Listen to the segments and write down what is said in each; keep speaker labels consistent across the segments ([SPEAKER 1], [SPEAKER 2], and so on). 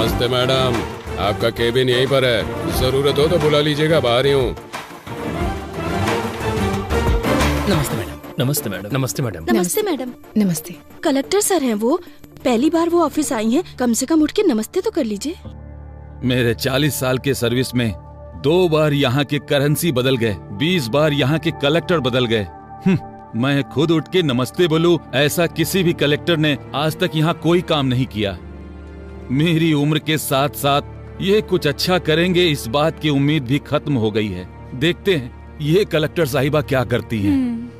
[SPEAKER 1] नमस्ते मैडम, आपका केबिन यहीं पर है, जरूरत हो तो बुला लीजिएगा, बाहर ही हूँ।
[SPEAKER 2] नमस्ते मैडम। नमस्ते मैडम। नमस्ते मैडम।
[SPEAKER 3] नमस्ते मैडम।
[SPEAKER 4] नमस्ते।
[SPEAKER 3] कलेक्टर सर हैं वो, पहली बार वो ऑफिस आई हैं, कम से कम उठ के नमस्ते तो कर लीजिए।
[SPEAKER 5] मेरे 40 साल के सर्विस में 2 बार यहाँ के करेंसी बदल गए, 20 बार यहाँ के कलेक्टर बदल गए। मैं खुद उठ के नमस्ते बोलूं, ऐसा किसी भी कलेक्टर ने आज तक यहाँ कोई काम नहीं किया। मेरी उम्र के साथ साथ ये कुछ अच्छा करेंगे, इस बात की उम्मीद भी खत्म हो गई है। देखते हैं ये कलेक्टर साहिबा क्या करती हैं।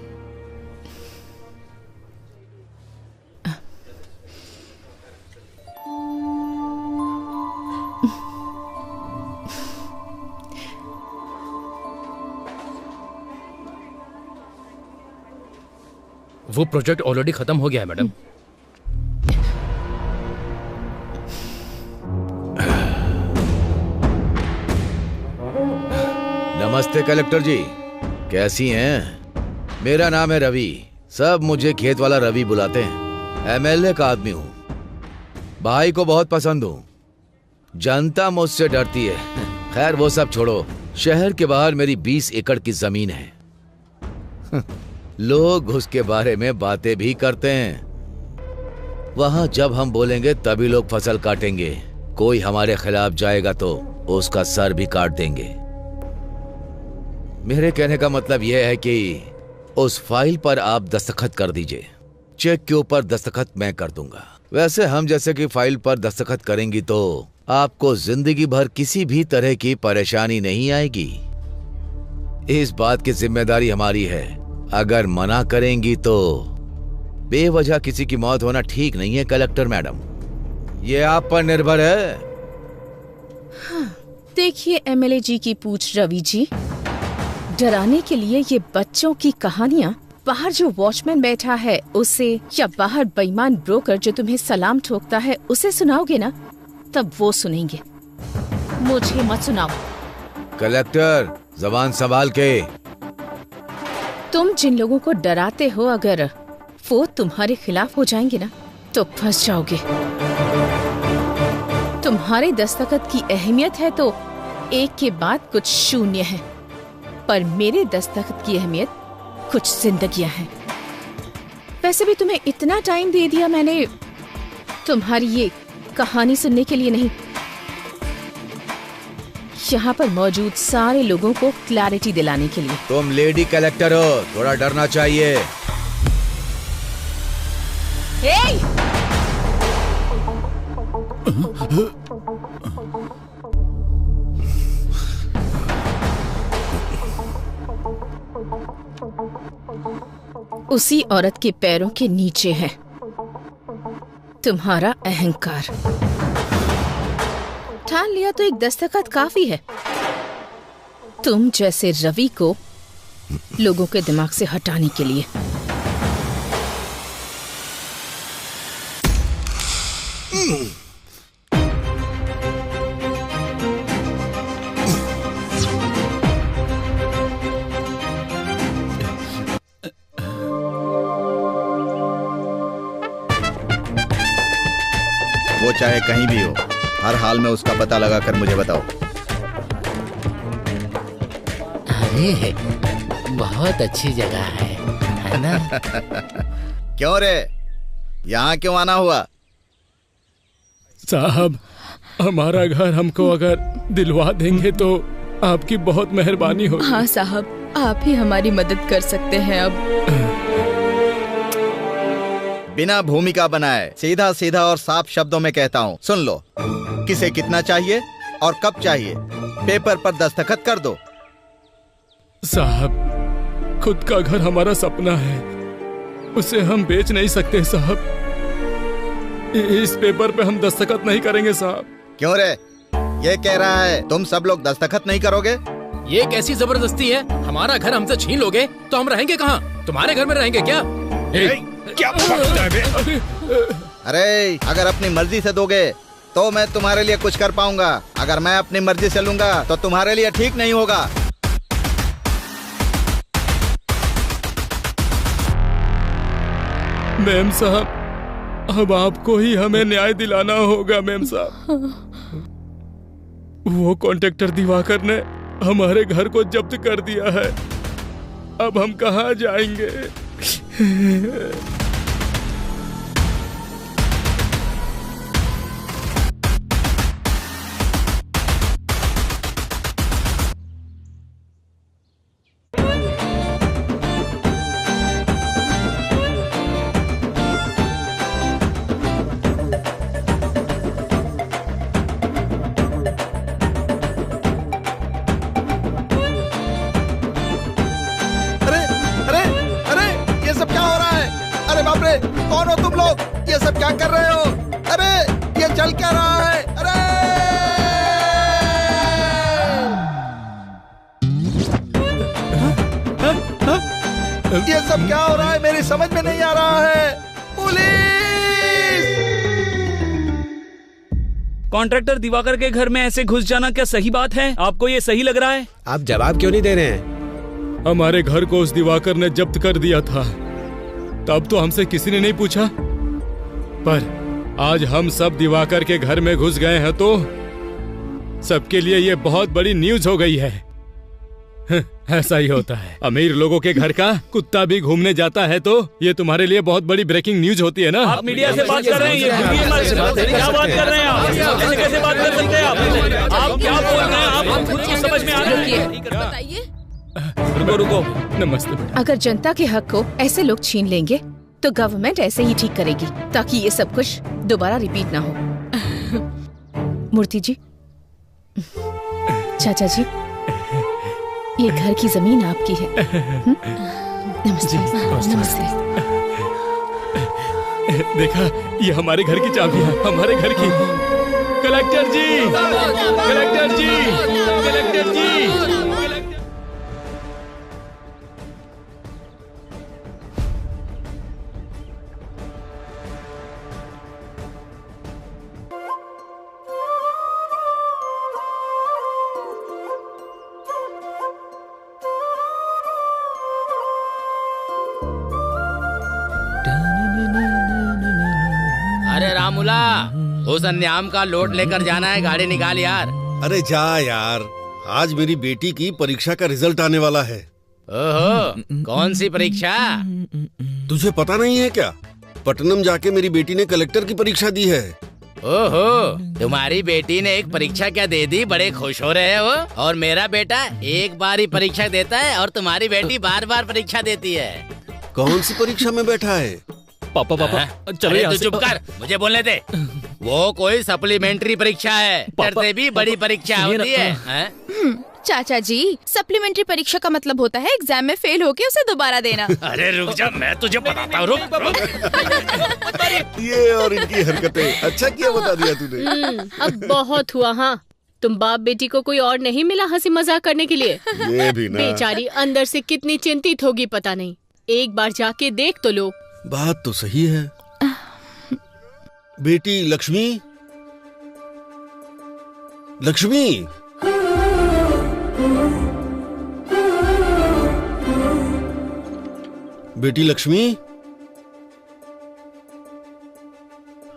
[SPEAKER 2] वो प्रोजेक्ट ऑलरेडी खत्म हो गया है मैडम।
[SPEAKER 6] नमस्ते कलेक्टर जी, कैसी हैं? मेरा नाम है रवि, सब मुझे खेत वाला रवि बुलाते हैं। एमएलए का आदमी हूँ, भाई को बहुत पसंद हूँ। जनता मुझसे डरती है। खैर वो सब छोड़ो, शहर के बाहर मेरी 20 एकड़ की जमीन है। लोग उसके बारे में बातें भी करते हैं। वहां जब हम बोलेंगे तभी लोग फसल काटेंगे। कोई हमारे खिलाफ जाएगा तो उसका सर भी काट देंगे। मेरे कहने का मतलब यह है कि उस फाइल पर आप दस्तखत कर दीजिए। चेक के ऊपर दस्तखत मैं कर दूंगा। वैसे हम जैसे कि फाइल पर दस्तखत करेंगी तो आपको जिंदगी भर किसी भी तरह की परेशानी नहीं आएगी। इस बात की जिम्मेदारी हमारी है। अगर मना करेंगी तो बेवजह किसी की मौत होना ठीक नहीं है कलेक्टर मैडम, ये आप पर निर्भर है।
[SPEAKER 4] हाँ, देखिए एमएलए जी की पूछ रवि जी, डराने के लिए ये बच्चों की कहानियाँ बाहर जो वॉचमैन बैठा है उसे, या बाहर बेईमान ब्रोकर जो तुम्हें सलाम ठोकता है उसे सुनाओगे ना, तब वो सुनेंगे। मुझे मत सुनाओ।
[SPEAKER 6] कलेक्टर जबान संभाल के।
[SPEAKER 4] तुम जिन लोगों को डराते हो, अगर वो तुम्हारे खिलाफ हो जाएंगे ना तो फंस जाओगे। तुम्हारे दस्तखत की अहमियत है तो एक के बाद कुछ शून्य है, पर मेरे दस्तखत की अहमियत कुछ जिंदगियां हैं। वैसे भी तुम्हें इतना टाइम दे दिया मैंने तुम्हारी ये कहानी सुनने के लिए नहीं, यहाँ पर मौजूद सारे लोगों को क्लैरिटी दिलाने के लिए।
[SPEAKER 6] तुम लेडी कलेक्टर हो, थोड़ा डरना चाहिए।
[SPEAKER 4] उसी औरत के पैरों के नीचे है तुम्हारा अहंकार। ठान लिया तो एक दस्तखत काफी है तुम जैसे रवि को लोगों के दिमाग से हटाने के लिए।
[SPEAKER 7] वो चाहे कहीं भी हो, हर हाल में उसका पता लगाकर मुझे बताओ।
[SPEAKER 8] अरे बहुत अच्छी जगह है ना?
[SPEAKER 7] क्यों रे, यहाँ क्यों आना हुआ?
[SPEAKER 9] साहब, हमारा घर हमको अगर दिलवा देंगे तो आपकी बहुत मेहरबानी होगी।
[SPEAKER 4] हाँ साहब, आप ही हमारी मदद कर सकते हैं। अब
[SPEAKER 7] बिना भूमिका बनाए सीधा सीधा और साफ शब्दों में कहता हूँ, सुन लो। किसे कितना चाहिए और कब चाहिए, पेपर पर दस्तखत कर दो।
[SPEAKER 9] साहब, खुद का घर हमारा सपना है, उसे हम बेच नहीं सकते साहब। इस पेपर पे हम दस्तखत नहीं करेंगे साहब।
[SPEAKER 7] क्यों रे, ये कह रहा है तुम सब लोग दस्तखत नहीं करोगे?
[SPEAKER 2] ये कैसी जबरदस्ती है? हमारा घर हमसे छीन लोगे तो हम रहेंगे कहाँ? तुम्हारे घर में रहेंगे क्या?
[SPEAKER 7] क्या बकता है बे? अरे अगर अपनी मर्जी से दोगे तो मैं तुम्हारे लिए कुछ कर पाऊंगा, अगर मैं अपनी मर्जी से लूंगा तो तुम्हारे लिए ठीक नहीं होगा।
[SPEAKER 9] मेम साहब, अब आपको ही हमें न्याय दिलाना होगा मेम साहब। वो कॉन्ट्रैक्टर दिवाकर ने हमारे घर को जब्त कर दिया है। अब हम कहाँ जाएंगे?
[SPEAKER 7] कौन हो तुम लोग? ये सब क्या कर रहे हो? अरे ये चल क्या रहा है? अरे ये सब क्या हो रहा है? मेरी समझ में नहीं आ रहा है। पुलिस!
[SPEAKER 10] कॉन्ट्रैक्टर दिवाकर के घर में ऐसे घुस जाना क्या सही बात है? आपको ये सही लग रहा है?
[SPEAKER 11] आप जवाब क्यों नहीं दे रहे हैं?
[SPEAKER 9] हमारे घर को उस दिवाकर ने जब्त कर दिया था, तब तो हमसे किसी ने नहीं पूछा, पर आज हम सब दिवाकर के घर में घुस गए हैं तो सबके लिए ये बहुत बड़ी न्यूज हो गई है। ऐसा ही होता है, अमीर लोगों के घर का कुत्ता भी घूमने जाता है तो ये तुम्हारे लिए बहुत बड़ी ब्रेकिंग न्यूज होती है ना।
[SPEAKER 10] आप मीडिया से बात कर रहे हैं, क्या बात कर रहे हैं आप? ऐसे कैसे बात कर सकते हैं आप क्या बोल रहे हैं? आप खुद को समझ में आ रही है?
[SPEAKER 4] बताइए।
[SPEAKER 10] रुको।
[SPEAKER 9] नमस्ते।
[SPEAKER 4] अगर जनता के हक को ऐसे लोग छीन लेंगे तो गवर्नमेंट ऐसे ही ठीक करेगी ताकि ये सब कुछ दोबारा रिपीट ना हो। मूर्ति जी, चाचा जी, ये घर की जमीन आपकी है। नमस्ते। नमस्ते।
[SPEAKER 9] देखा, ये हमारे घर की चाबी है, हमारे घर की। कलेक्टर जी, कलेक्टर जी, कलेक्टर जी।
[SPEAKER 8] अरे रामुला, उस अन्याम का लोड लेकर जाना है, गाड़ी निकाल यार।
[SPEAKER 12] अरे जा यार, आज मेरी बेटी की परीक्षा का रिजल्ट आने वाला है।
[SPEAKER 8] ओहो, कौन सी परीक्षा?
[SPEAKER 12] तुझे पता नहीं है क्या? पटनम जाके मेरी बेटी ने कलेक्टर की परीक्षा दी है।
[SPEAKER 8] ओहो, तुम्हारी बेटी ने एक परीक्षा क्या दे दी? बड़े खुश हो रहे हो। और मेरा बेटा एक बार ही परीक्षा देता है और तुम्हारी बेटी बार बार परीक्षा देती है।
[SPEAKER 12] कौन सी परीक्षा में बैठा है?
[SPEAKER 10] पापा चलो यहाँ से।
[SPEAKER 8] चुप कर, मुझे बोलने दे। वो कोई सप्लीमेंट्री परीक्षा है, डरते भी बड़ी परीक्षा होती है।
[SPEAKER 3] चाचा जी, सप्लीमेंट्री परीक्षा का मतलब होता है एग्जाम में फेल होके उसे दोबारा देना।
[SPEAKER 8] अरे रुक जा, मैं तुझे बताता हूँ। रुक।
[SPEAKER 12] ये और इनकी हरकतें, अच्छा किया बता दिया तूने।
[SPEAKER 13] अब बहुत हुआ। हाँ, तुम बाप बेटी को कोई और नहीं मिला हंसी मजाक करने के लिए?
[SPEAKER 12] ये भी ना।
[SPEAKER 13] बेचारी अंदर से कितनी चिंतित होगी पता नहीं। एक बार जाके देख तो लो।
[SPEAKER 12] बात तो सही है। बेटी लक्ष्मी, लक्ष्मी, बेटी लक्ष्मी,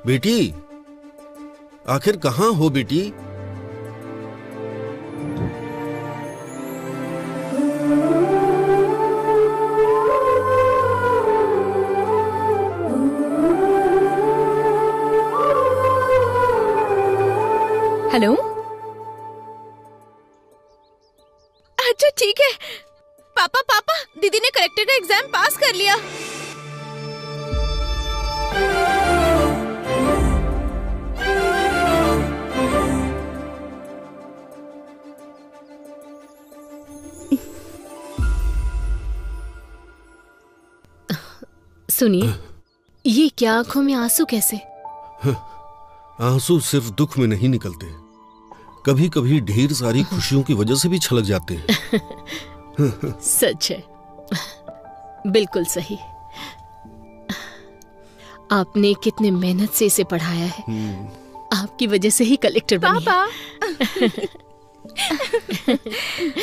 [SPEAKER 12] बेटी, आखिर कहाँ हो बेटी?
[SPEAKER 3] हेलो। अच्छा ठीक है। पापा, दीदी ने कलेक्टर का एग्जाम पास कर लिया।
[SPEAKER 13] सुनिए, ये क्या आंखों में आंसू कैसे?
[SPEAKER 12] आंसू सिर्फ दुख में नहीं निकलते, कभी कभी ढेर सारी खुशियों की वजह से भी छलक जाते हैं।
[SPEAKER 13] सच है, बिल्कुल सही। आपने कितने मेहनत से इसे पढ़ाया है, आपकी वजह से ही कलेक्टर बनी है।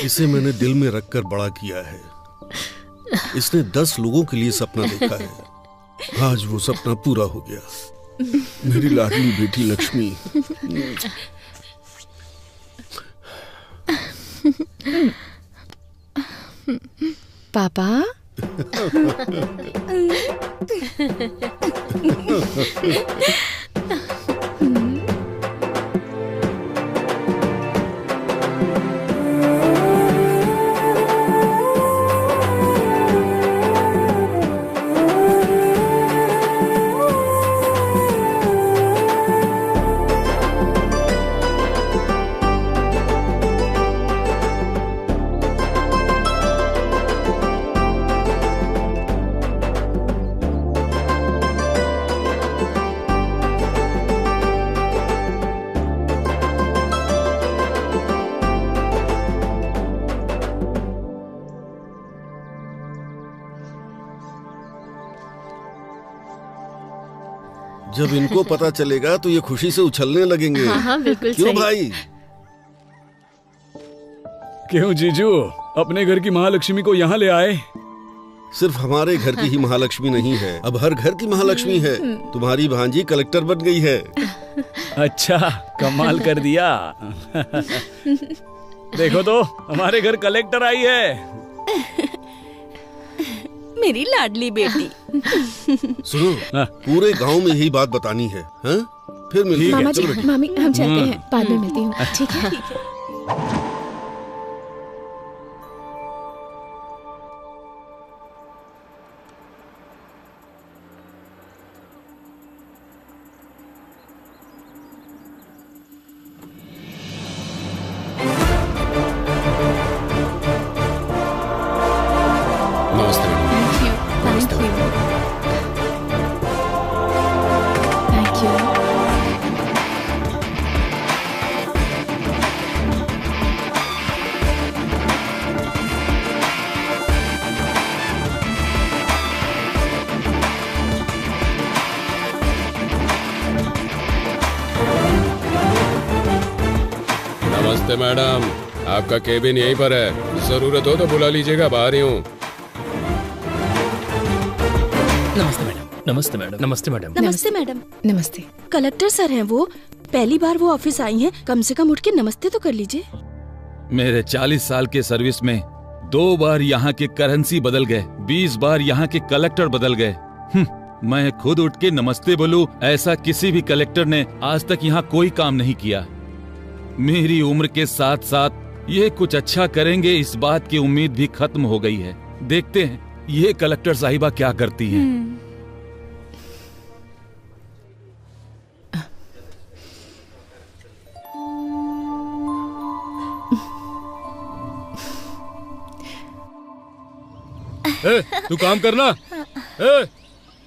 [SPEAKER 12] इसे मैंने दिल में रखकर बड़ा किया है। इसने 10 लोगों के लिए सपना देखा है, आज वो सपना पूरा हो गया। मेरी लाडली बेटी लक्ष्मी।
[SPEAKER 4] पापा
[SPEAKER 12] जब इनको पता चलेगा तो ये खुशी से उछलने लगेंगे।
[SPEAKER 13] हाँ, बिल्कुल
[SPEAKER 12] क्यों
[SPEAKER 13] सही।
[SPEAKER 12] भाई?
[SPEAKER 9] क्यों जीजू, अपने घर की महालक्ष्मी को यहाँ ले आए?
[SPEAKER 12] सिर्फ हमारे घर की ही महालक्ष्मी नहीं है, अब हर घर की महालक्ष्मी है। तुम्हारी भांजी कलेक्टर बन गई है।
[SPEAKER 9] अच्छा, कमाल कर दिया। देखो तो, हमारे घर कलेक्टर आई है।
[SPEAKER 3] मेरी लाडली बेटी।
[SPEAKER 12] सुनो, पूरे गांव में यही बात बतानी है, हाँ? फिर मिलते हैं।
[SPEAKER 4] मामा जी,
[SPEAKER 12] चलो बेटी।
[SPEAKER 4] मामी हम चलते हैं, बाद में मिलती हूँ। ठीक है।
[SPEAKER 1] नमस्ते
[SPEAKER 4] थैंक यू।
[SPEAKER 1] नमस्ते मैडम, आपका केबिन यहीं पर है, जरूरत हो तो बुला लीजिएगा, बाहर ही हूँ।
[SPEAKER 2] नमस्ते मैडम। नमस्ते मैडम। नमस्ते मैडम।
[SPEAKER 3] नमस्ते मैडम।
[SPEAKER 4] नमस्ते।
[SPEAKER 3] कलेक्टर सर हैं वो, पहली बार वो ऑफिस आई हैं, कम से कम उठ के नमस्ते तो कर लीजिए।
[SPEAKER 5] मेरे 40 साल के सर्विस में 2 बार यहाँ के करेंसी बदल गए, 20 बार यहाँ के कलेक्टर बदल गए। मैं खुद उठ के नमस्ते बोलूं, ऐसा किसी भी कलेक्टर ने आज तक यहाँ कोई काम नहीं किया। मेरी उम्र के साथ साथ ये कुछ अच्छा करेंगे, इस बात की उम्मीद भी खत्म हो गई है। देखते हैं ये कलेक्टर साहिबा क्या करती हैं।
[SPEAKER 9] तू काम करना।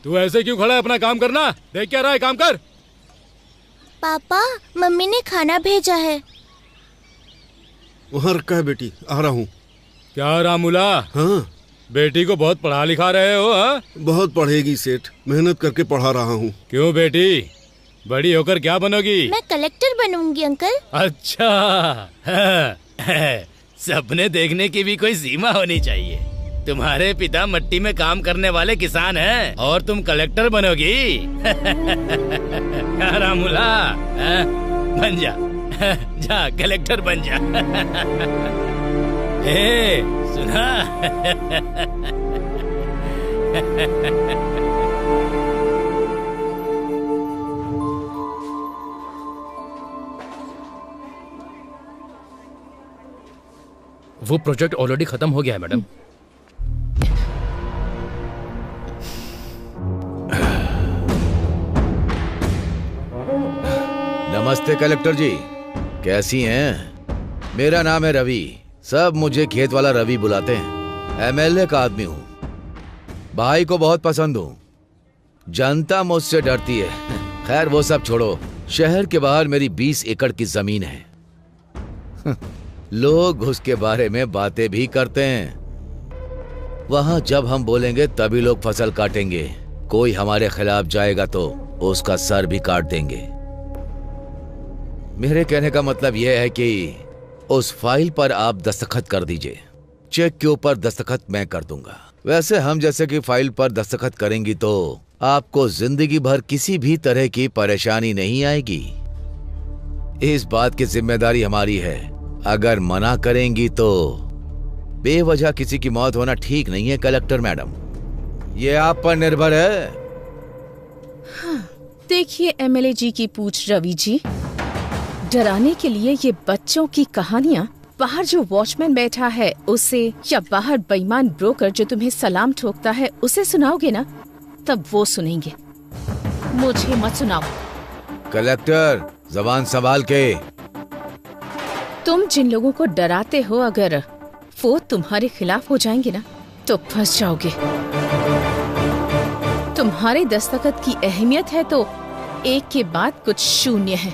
[SPEAKER 9] तू ऐसे क्यों खड़ा है? अपना काम करना। देख क्या रहा है, काम कर।
[SPEAKER 3] पापा, मम्मी ने खाना भेजा है।
[SPEAKER 12] वहाँ रखा है बेटी, आ रहा हूँ।
[SPEAKER 9] क्या रामूला?
[SPEAKER 12] हाँ,
[SPEAKER 9] बेटी को बहुत पढ़ा लिखा रहे हो? हाँ,
[SPEAKER 12] बहुत पढ़ेगी सेठ, मेहनत करके पढ़ा रहा हूँ।
[SPEAKER 9] क्यों बेटी, बड़ी होकर क्या बनोगी?
[SPEAKER 3] मैं कलेक्टर बनूंगी अंकल।
[SPEAKER 2] अच्छा, सपने देखने की भी कोई सीमा होनी चाहिए। तुम्हारे पिता मिट्टी में काम करने वाले किसान हैं और तुम कलेक्टर बनोगी। रामूला, बन जा, जा कलेक्टर बन जा। ए, सुना? वो प्रोजेक्ट ऑलरेडी खत्म हो गया है मैडम।
[SPEAKER 6] नमस्ते कलेक्टर जी, कैसी हैं? मेरा नाम है रवि, सब मुझे खेत वाला रवि बुलाते हैं। एमएलए का आदमी हूँ, भाई को बहुत पसंद हूँ। जनता मुझसे डरती है। खैर वो सब छोड़ो, शहर के बाहर मेरी 20 एकड़ की जमीन है। लोग उसके बारे में बातें भी करते हैं। वहां जब हम बोलेंगे तभी लोग फसल काटेंगे। कोई हमारे खिलाफ जाएगा तो उसका सर भी काट देंगे। मेरे कहने का मतलब यह है कि उस फाइल पर आप दस्तखत कर दीजिए। चेक के ऊपर दस्तखत मैं कर दूंगा। वैसे हम जैसे कि फाइल पर दस्तखत करेंगी तो आपको जिंदगी भर किसी भी तरह की परेशानी नहीं आएगी। इस बात की जिम्मेदारी हमारी है। अगर मना करेंगी तो बेवजह किसी की मौत होना ठीक नहीं है कलेक्टर मैडम, ये आप पर निर्भर है।
[SPEAKER 4] हाँ, देखिए एमएलए जी की पूछ रवि जी, डराने के लिए ये बच्चों की कहानियाँ बाहर जो वॉचमैन बैठा है उसे, या बाहर बेईमान ब्रोकर जो तुम्हें सलाम ठोकता है उसे सुनाओगे ना, तब वो सुनेंगे, मुझे मत सुनाओ।
[SPEAKER 6] कलेक्टर जबान संभाल के।
[SPEAKER 4] तुम जिन लोगों को डराते हो अगर वो तुम्हारे खिलाफ हो जाएंगे ना तो फंस जाओगे। तुम्हारे दस्तखत की अहमियत है तो एक के बाद कुछ शून्य है,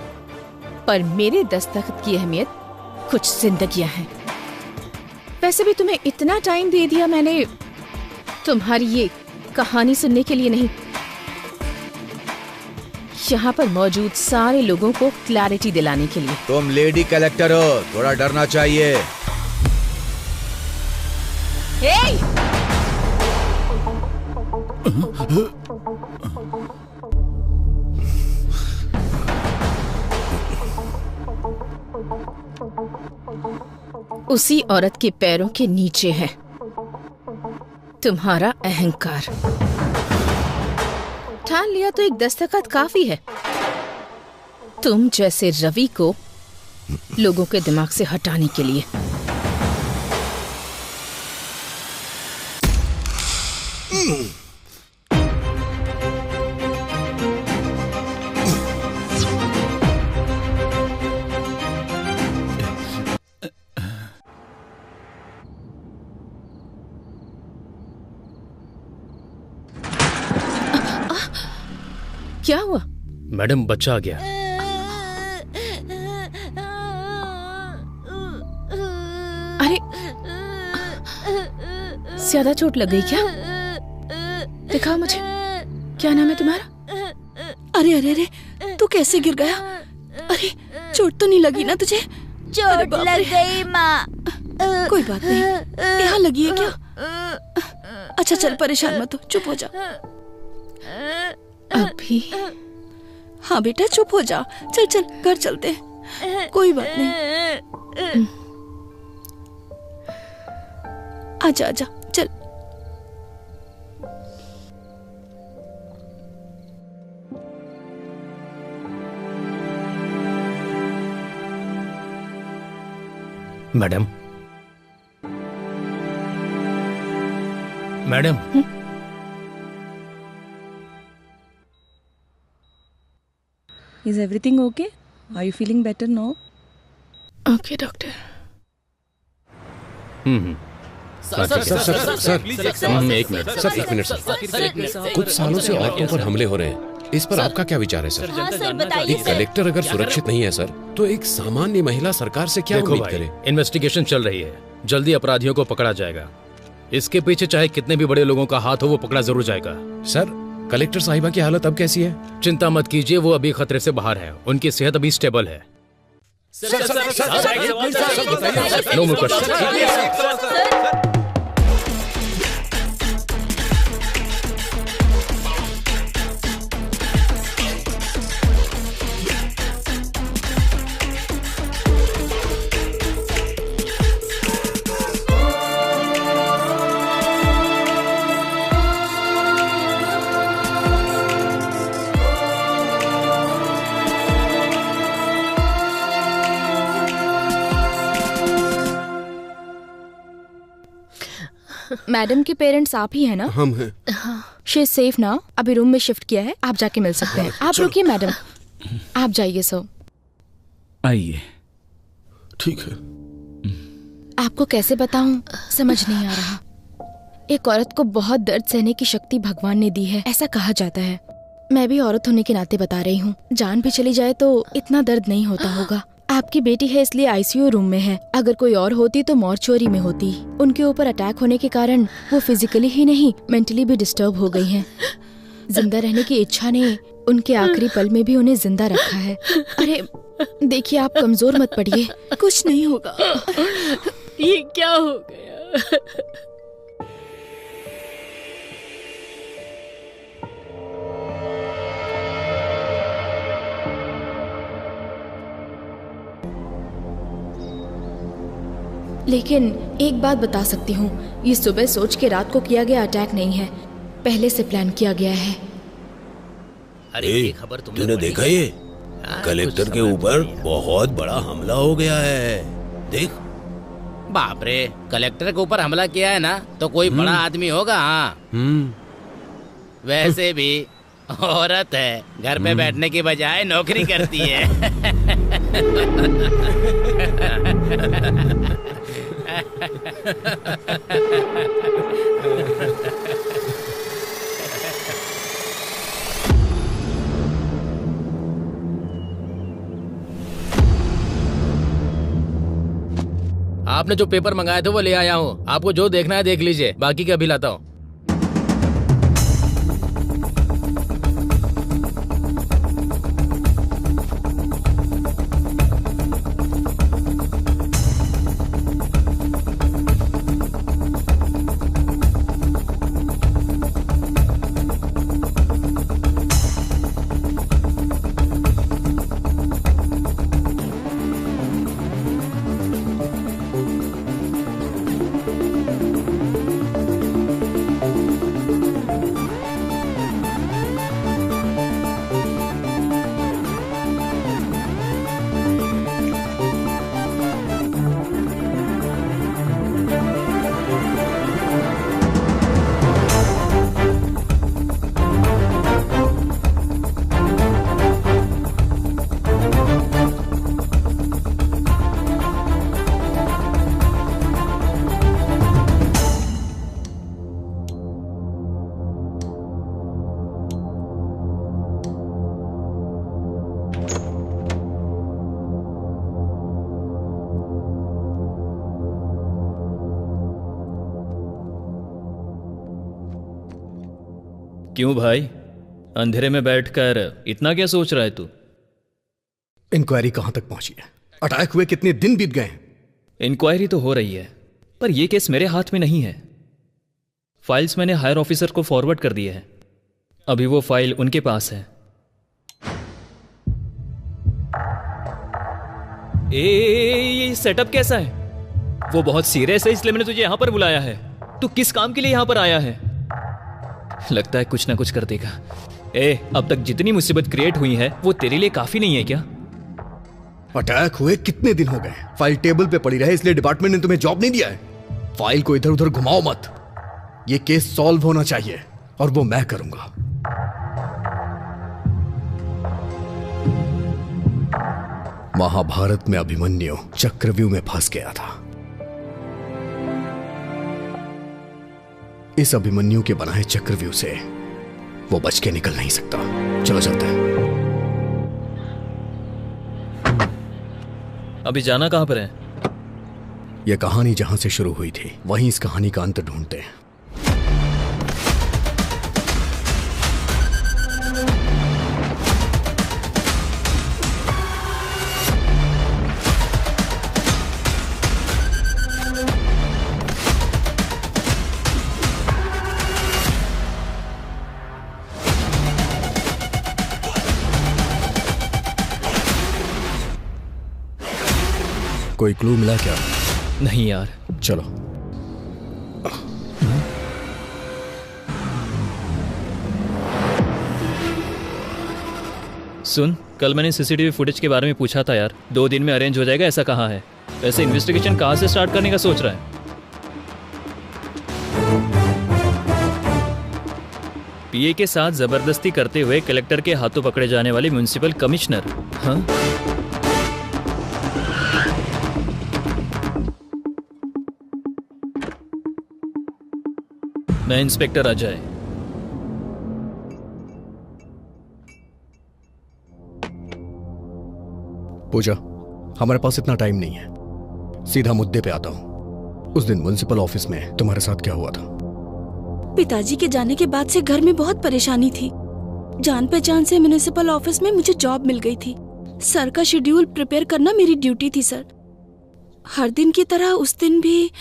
[SPEAKER 4] पर मेरे दस्तखत की अहमियत कुछ जिंदगियां हैं। वैसे भी तुम्हें इतना टाइम दे दिया मैंने तुम्हारी ये कहानी सुनने के लिए नहीं, यहाँ पर मौजूद सारे लोगों को क्लैरिटी दिलाने के लिए।
[SPEAKER 6] तुम लेडी कलेक्टर हो, थोड़ा डरना चाहिए।
[SPEAKER 4] उसी औरत के पैरों के नीचे है तुम्हारा अहंकार। ठान लिया तो एक दस्तखत काफी है तुम जैसे रवि को लोगों के दिमाग से हटाने के लिए। क्या हुआ?
[SPEAKER 10] मैडम बच्चा आ गया।
[SPEAKER 4] अरे ज्यादा चोट लग गई क्या? दिखाओ मुझे, क्या नाम है तुम्हारा?
[SPEAKER 3] अरे अरे अरे, तू कैसे गिर गया? अरे चोट तो नहीं लगी ना तुझे?
[SPEAKER 14] चोट लग गई माँ।
[SPEAKER 3] कोई बात नहीं, यहाँ लगी है क्या? अच्छा चल परेशान मत हो, चुप हो जा।
[SPEAKER 4] अभी?
[SPEAKER 3] हाँ बेटा चुप हो जा, चल चल घर चलते हैं, कोई बात नहीं। आजा आजा चल।
[SPEAKER 10] Madam, madam
[SPEAKER 15] Is everything okay? Are you feeling better now?
[SPEAKER 4] Okay, doctor.
[SPEAKER 1] Sir एक मिनट सर। कुछ सालों से औरतों पर हमले हो रहे हैं, इस पर आपका क्या विचार है सर?
[SPEAKER 14] हाँ सर बताइए।
[SPEAKER 1] एक कलेक्टर अगर सुरक्षित नहीं है सर, तो एक सामान्य महिला सरकार से क्या उम्मीद करे?
[SPEAKER 10] इन्वेस्टिगेशन चल रही है, जल्दी अपराधियों को पकड़ा जाएगा। इसके पीछे चाहे कितने भी बड़े लोगों का हाथ हो, वो पकड़ा जरूर जाएगा।
[SPEAKER 1] सर कलेक्टर साहिबा की हालत अब कैसी है?
[SPEAKER 10] चिंता मत कीजिए, वो अभी खतरे से बाहर है, उनकी सेहत अभी स्टेबल है। No more question.
[SPEAKER 16] मैडम के पेरेंट्स आप ही हैं ना?
[SPEAKER 12] हम हैं।
[SPEAKER 16] शी इज सेफ ना, अभी रूम में शिफ्ट किया है, आप जाके मिल सकते हैं। आप रुकिए मैडम, आप जाइए। सो
[SPEAKER 5] आइए।
[SPEAKER 12] ठीक है।
[SPEAKER 16] आपको कैसे बताऊं, समझ नहीं आ रहा। एक औरत को बहुत दर्द सहने की शक्ति भगवान ने दी है, ऐसा कहा जाता है। मैं भी औरत होने के नाते बता रही हूँ, जान भी चली जाए तो इतना दर्द नहीं होता होगा। आपकी बेटी है इसलिए आईसीयू रूम में है, अगर कोई और होती तो मॉर्चुरी में होती। उनके ऊपर अटैक होने के कारण वो फिजिकली ही नहीं मेंटली भी डिस्टर्ब हो गई हैं। जिंदा रहने की इच्छा ने उनके आखिरी पल में भी उन्हें जिंदा रखा है। अरे देखिए, आप कमजोर मत पड़िए,
[SPEAKER 3] कुछ नहीं होगा।
[SPEAKER 13] ये क्या हो गया?
[SPEAKER 16] लेकिन एक बात बता सकती हूँ, ये सुबह सोच के रात को किया गया अटैक नहीं है, पहले से प्लान किया गया है।
[SPEAKER 8] अरे ये खबर
[SPEAKER 12] तूने देखा ये? कलेक्टर के ऊपर बहुत बड़ा हमला हो गया है, देख।
[SPEAKER 8] बाप रे, कलेक्टर के ऊपर हमला किया है ना, तो कोई बड़ा आदमी होगा। हाँ वैसे भी औरत है, घर पे बैठने की बजाय नौकरी करती है।
[SPEAKER 2] आपने जो पेपर मंगाए थे वो ले आया हूँ, आपको जो देखना है देख लीजिए, बाकी का अभी लाता हूँ।
[SPEAKER 10] क्यों भाई, अंधेरे में बैठकर इतना क्या सोच रहा है तू?
[SPEAKER 17] इंक्वायरी कहां तक पहुंची है? अटैक हुए कितने दिन बीत गए?
[SPEAKER 10] इंक्वायरी तो हो रही है, पर यह केस मेरे हाथ में नहीं है। फाइल्स मैंने हायर ऑफिसर को फॉरवर्ड कर दिए हैं, अभी वो फाइल उनके पास है। ये सेटअप कैसा है? वो बहुत सीरियस है, इसलिए मैंने तुझे यहां पर बुलाया है। तू किस काम के लिए यहां पर आया है? लगता है कुछ ना कुछ कर देगा। अब तक जितनी मुसीबत क्रिएट हुई है वो तेरे लिए काफी नहीं है क्या?
[SPEAKER 17] अटैक हुए कितने दिन हो गए, फाइल टेबल पे पड़ी रहे, इसलिए डिपार्टमेंट ने तुम्हें जॉब नहीं दिया है। फाइल को इधर उधर घुमाओ मत, ये केस सॉल्व होना चाहिए और वो मैं करूंगा। महाभारत में अभिमन्यु चक्रव्यूह में फंस गया था। इस अभिमन्यु के बनाए चक्रव्यूह से वो बच के निकल नहीं सकता। चलो चलते हैं।
[SPEAKER 10] अभी जाना कहां पर है?
[SPEAKER 17] यह कहानी जहां से शुरू हुई थी वहीं इस कहानी का अंत ढूंढते हैं। कोई क्लू मिला क्या?
[SPEAKER 10] नहीं यार।
[SPEAKER 17] चलो।
[SPEAKER 10] सुन, कल मैंने सीसीटीवी फुटेज के बारे में पूछा था यार, 2 दिन में अरेंज हो जाएगा ऐसा कहा है। वैसे इन्वेस्टिगेशन कहां से स्टार्ट करने का सोच रहा है? पीए के साथ जबरदस्ती करते हुए कलेक्टर के हाथों पकड़े जाने वाले म्युनिसिपल कमिश्नर। हाँ, मैं इंस्पेक्टर अजय।
[SPEAKER 17] पूजा, हमारे पास इतना टाइम नहीं है, सीधा मुद्दे पे आता हूं। उस दिन म्युनिसिपल ऑफिस में तुम्हारे साथ क्या हुआ था?
[SPEAKER 3] पिताजी के जाने के बाद से घर में बहुत परेशानी थी। जान पहचान से म्युनिसिपल ऑफिस में मुझे जॉब मिल गई थी। सर का शेड्यूल प्रिपेयर करना मेरी ड्यूटी थी सर। हर दिन की तरह उस दिन भी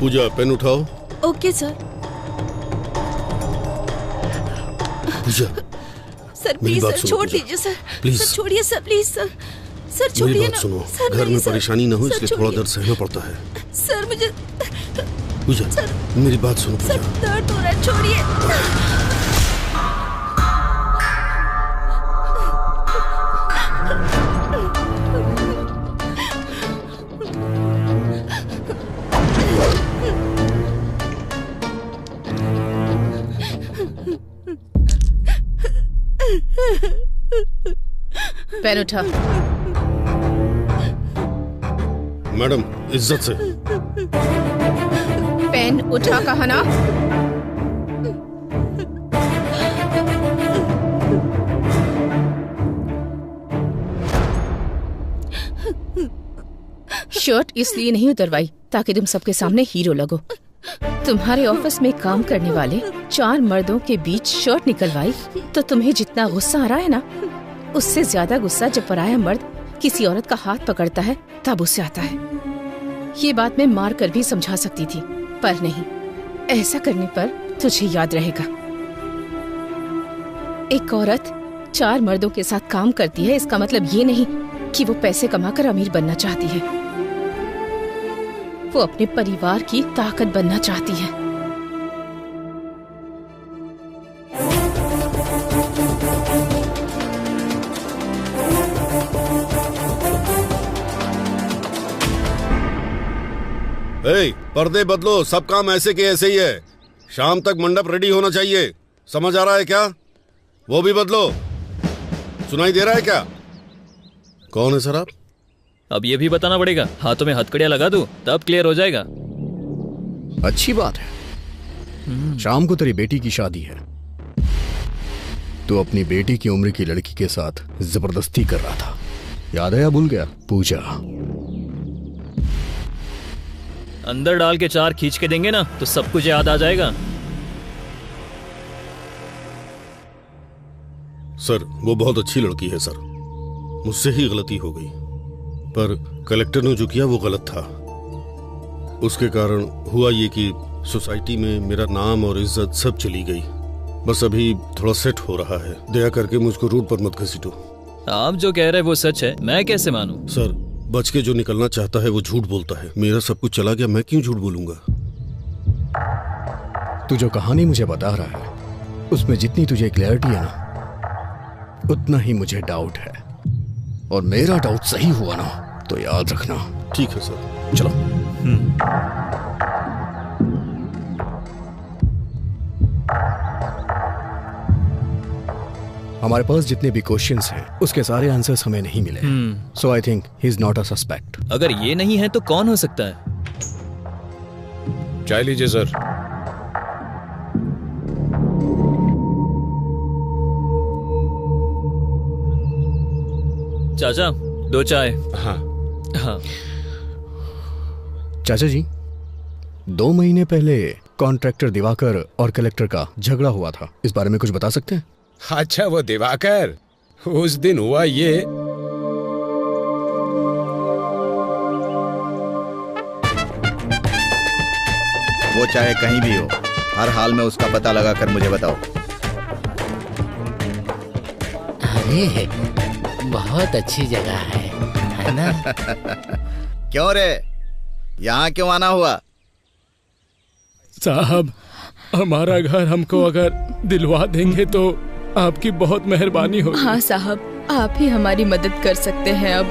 [SPEAKER 12] पूजा पेन उठाओ।
[SPEAKER 3] Okay sir.
[SPEAKER 12] पूजा
[SPEAKER 3] सर
[SPEAKER 12] मेरी
[SPEAKER 3] प्लीज
[SPEAKER 12] बात
[SPEAKER 3] सर
[SPEAKER 12] सुनो,
[SPEAKER 3] छोड़
[SPEAKER 12] पूजा।
[SPEAKER 3] दीजिए सर।
[SPEAKER 12] प्लीज।
[SPEAKER 3] सर छोड़िए सर प्लीज सर। सर
[SPEAKER 12] मेरी
[SPEAKER 3] छोड़िए
[SPEAKER 12] बात
[SPEAKER 3] ना
[SPEAKER 12] सुनो,
[SPEAKER 3] सर।
[SPEAKER 12] घर
[SPEAKER 3] नहीं,
[SPEAKER 12] में
[SPEAKER 3] सर।
[SPEAKER 12] परेशानी न हो
[SPEAKER 3] सर,
[SPEAKER 12] इसलिए थोड़ा
[SPEAKER 3] छोड़िए।
[SPEAKER 12] दर्द सहना पड़ता है।
[SPEAKER 3] सर मुझे
[SPEAKER 12] पूजा मेरी बात सुनो
[SPEAKER 3] सर
[SPEAKER 12] पूजा।
[SPEAKER 3] दर्द हो रहा है, छोड़िए।
[SPEAKER 4] पेन उठा।
[SPEAKER 12] मैडम इज्जत से।
[SPEAKER 4] पेन उठा कहा ना। शर्ट इसलिए नहीं उतरवाई ताकि तुम सबके सामने हीरो लगो। तुम्हारे ऑफिस में काम करने वाले 4 मर्दों के बीच शर्ट निकलवाई तो तुम्हें जितना गुस्सा आ रहा है ना, उससे ज्यादा गुस्सा जब पराया मर्द किसी औरत का हाथ पकड़ता है तब उससे आता है। ये बात मैं मार कर भी समझा सकती थी, पर नहीं। ऐसा करने पर तुझे याद रहेगा। एक औरत 4 मर्दों के साथ काम करती है, इसका मतलब ये नहीं कि वो पैसे कमाकर अमीर बनना चाहती है। वो अपने परिवार की ताकत बनना चाहती है।
[SPEAKER 12] पर्दे बदलो, सब काम ऐसे के ऐसे ही है। शाम तक मंडप रेडी होना चाहिए, समझ आ रहा है क्या? वो भी बदलो। सुनाई दे रहा है क्या? कौन है सर आप?
[SPEAKER 10] अब ये भी बताना पड़ेगा। हाथों में हथकड़ियां लगा दूं तब क्लियर हो जाएगा।
[SPEAKER 17] अच्छी बात है। शाम को तेरी बेटी की शादी है। तू अपनी बेटी की उम्र की लड़की के साथ जबरदस्ती कर रहा था, याद है या भूल गया? पूजा
[SPEAKER 10] अंदर डाल के 4 खींच के देंगे ना तो सब कुछ याद आ जाएगा।
[SPEAKER 12] सर वो बहुत अच्छी लड़की है सर, मुझसे ही गलती हो गई, पर कलेक्टर ने जो किया वो गलत था। उसके कारण हुआ ये कि सोसाइटी में मेरा नाम और इज्जत सब चली गई। बस अभी थोड़ा सेट हो रहा है। दया करके मुझको रूट पर मत घसीटो।
[SPEAKER 10] आप जो कह रहे हैं वो सच है, मैं कैसे मानूं?
[SPEAKER 12] सर बच के जो निकलना चाहता है वो झूठ बोलता है। मेरा सब कुछ चला गया, मैं क्यों झूठ बोलूंगा?
[SPEAKER 17] तू जो कहानी मुझे बता रहा है उसमें जितनी तुझे क्लैरिटी है ना, उतना ही मुझे डाउट है। और मेरा डाउट सही हुआ ना तो याद रखना।
[SPEAKER 12] ठीक है सर,
[SPEAKER 17] चलो। हमारे पास जितने भी क्वेश्चंस हैं उसके सारे आंसर्स हमें नहीं मिले। So I think he is not a suspect.
[SPEAKER 10] अगर ये नहीं है तो कौन हो सकता है?
[SPEAKER 1] चाय लीजिए सर।
[SPEAKER 10] चाचा 2 चाय।
[SPEAKER 1] हाँ
[SPEAKER 10] हाँ।
[SPEAKER 17] चाचा जी, 2 महीने पहले कॉन्ट्रैक्टर दिवाकर और कलेक्टर का झगड़ा हुआ था, इस बारे में कुछ बता सकते हैं?
[SPEAKER 1] अच्छा वो दिवाकर, उस दिन हुआ ये।
[SPEAKER 7] वो चाहे कहीं भी हो, हर हाल में उसका पता लगा कर मुझे बताओ।
[SPEAKER 8] अरे बहुत अच्छी जगह है ना?
[SPEAKER 7] क्यों रे, यहाँ क्यों आना हुआ?
[SPEAKER 9] साहब हमारा घर हमको अगर दिलवा देंगे तो आपकी बहुत मेहरबानी होगी।
[SPEAKER 16] हाँ साहब, आप ही हमारी मदद कर सकते हैं। अब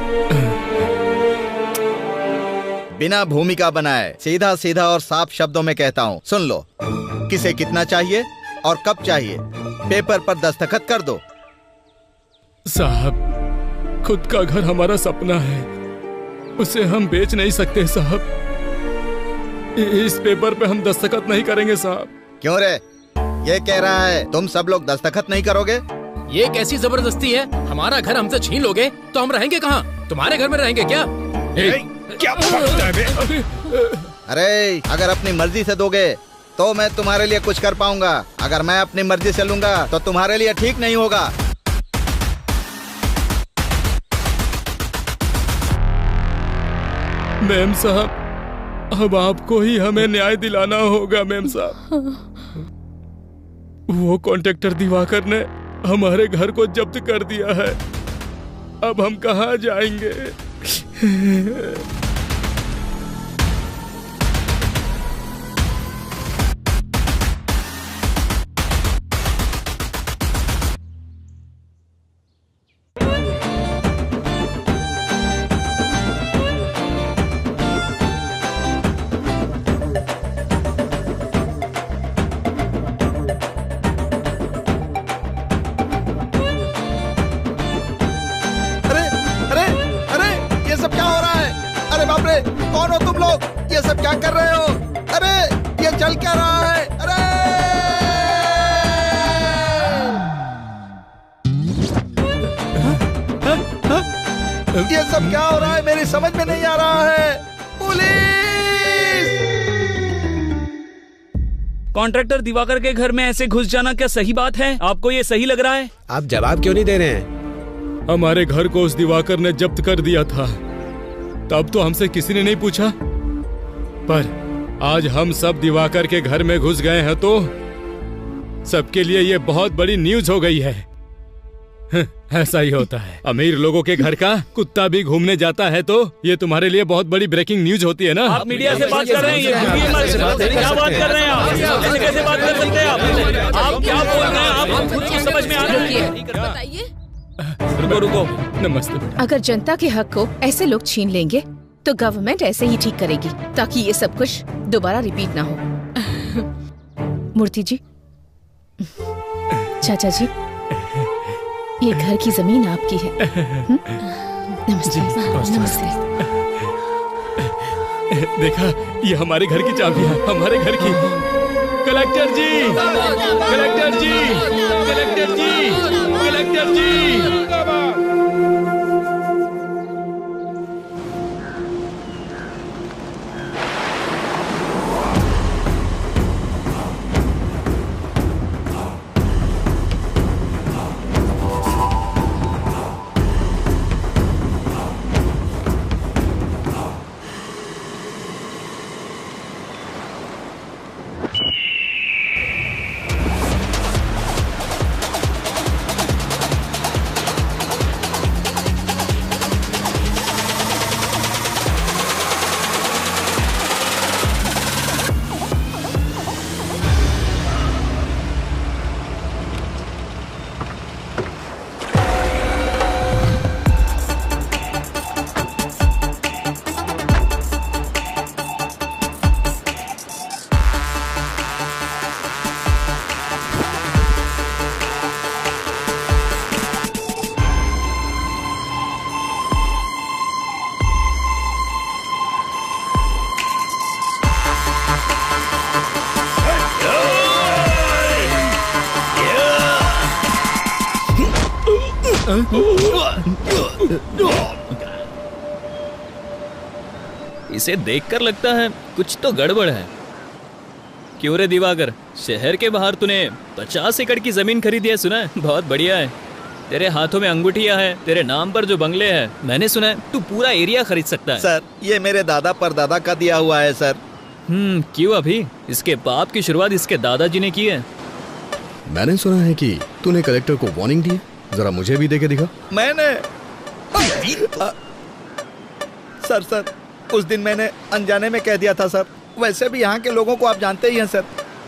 [SPEAKER 7] बिना भूमिका बनाए सीधा सीधा और साफ शब्दों में कहता हूँ, सुन लो। किसे कितना चाहिए और कब चाहिए, पेपर पर दस्तखत कर दो।
[SPEAKER 9] साहब खुद का घर हमारा सपना है, उसे हम बेच नहीं सकते साहब। इस पेपर पे हम दस्तखत नहीं करेंगे साहब।
[SPEAKER 7] क्यों रे, ये कह रहा है तुम सब लोग दस्तखत नहीं करोगे?
[SPEAKER 11] ये कैसी जबरदस्ती है? हमारा घर हमसे छीन लोगे तो हम रहेंगे कहाँ? तुम्हारे घर में रहेंगे क्या?
[SPEAKER 1] क्या बकता है बे?
[SPEAKER 7] अरे अगर अपनी मर्जी से दोगे तो मैं तुम्हारे लिए कुछ कर पाऊंगा, अगर मैं अपनी मर्जी से लूंगा तो तुम्हारे लिए ठीक नहीं होगा।
[SPEAKER 9] मैम साहब अब आपको ही हमें न्याय दिलाना होगा मेम साहब। वो कॉन्ट्रैक्टर दिवाकर ने हमारे घर को जब्त कर दिया है। अब हम कहाँ जाएंगे?
[SPEAKER 7] कौन हो तुम लोग? ये सब क्या कर रहे हो? अरे ये चल क्या रहा है? अरे ये सब क्या हो रहा है? मेरी समझ में नहीं आ रहा है। पुलिस!
[SPEAKER 10] कॉन्ट्रैक्टर दिवाकर के घर में ऐसे घुस जाना क्या सही बात है? आपको ये सही लग रहा है?
[SPEAKER 1] आप जवाब क्यों नहीं दे रहे हैं?
[SPEAKER 9] हमारे घर को उस दिवाकर ने जब्त कर दिया था, तब तो हमसे किसी ने नहीं पूछा, पर आज हम सब दिवाकर के घर में घुस गए हैं तो सबके लिए ये बहुत बड़ी न्यूज हो गई है। ऐसा ही होता है, अमीर लोगों के घर का कुत्ता भी घूमने जाता है तो ये तुम्हारे लिए बहुत बड़ी ब्रेकिंग न्यूज होती है ना।
[SPEAKER 10] आप मीडिया से बात कर रहे हैं, क्या बात कर रहे हैं आप? ऐसे कैसे बात कर सकते हैं आप क्या बोल रहे हैं? आप खुद को समझ में आ रही है?
[SPEAKER 4] बताइए।
[SPEAKER 9] रुको नमस्ते।
[SPEAKER 4] अगर जनता के हक को ऐसे लोग छीन लेंगे तो गवर्नमेंट ऐसे ही ठीक करेगी ताकि ये सब कुछ दोबारा रिपीट ना हो। मूर्ति जी, चाचा जी, ये घर की जमीन आपकी है। नमस्ते। नमस्ते।
[SPEAKER 9] देखा, ये हमारे घर की चाबी है, हमारे घर की। कलेक्टर जी, कलेक्टर जी, कलेक्टर जी, कलेक्टर जी।
[SPEAKER 10] इसे देखकर लगता है कुछ तो गड़बड़ है। क्यों रे दिवाकर, शहर के बाहर तूने 50 एकड़ की जमीन खरीदी है, सुना है? बहुत बढ़िया है। तेरे हाथों में अंगूठियां हैं, तेरे नाम पर जो बंगले हैं, मैंने सुना है तू पूरा एरिया खरीद सकता है।
[SPEAKER 7] सर, ये मेरे दादा परदादा का दिया हुआ है सर।
[SPEAKER 10] क्यों अभी? इसके बाप की शुरुआत इसके दादाजी ने की है।
[SPEAKER 17] मैंने सुना है कि तूने कलेक्टर को वार्निंग दी है, जरा मुझे भी दे के दिखा।
[SPEAKER 7] मैंने सर उस दिन मैंने अनजाने में कह दिया था सर। वैसे भी यहाँ के लोगों को आप जानते ही हैं सर,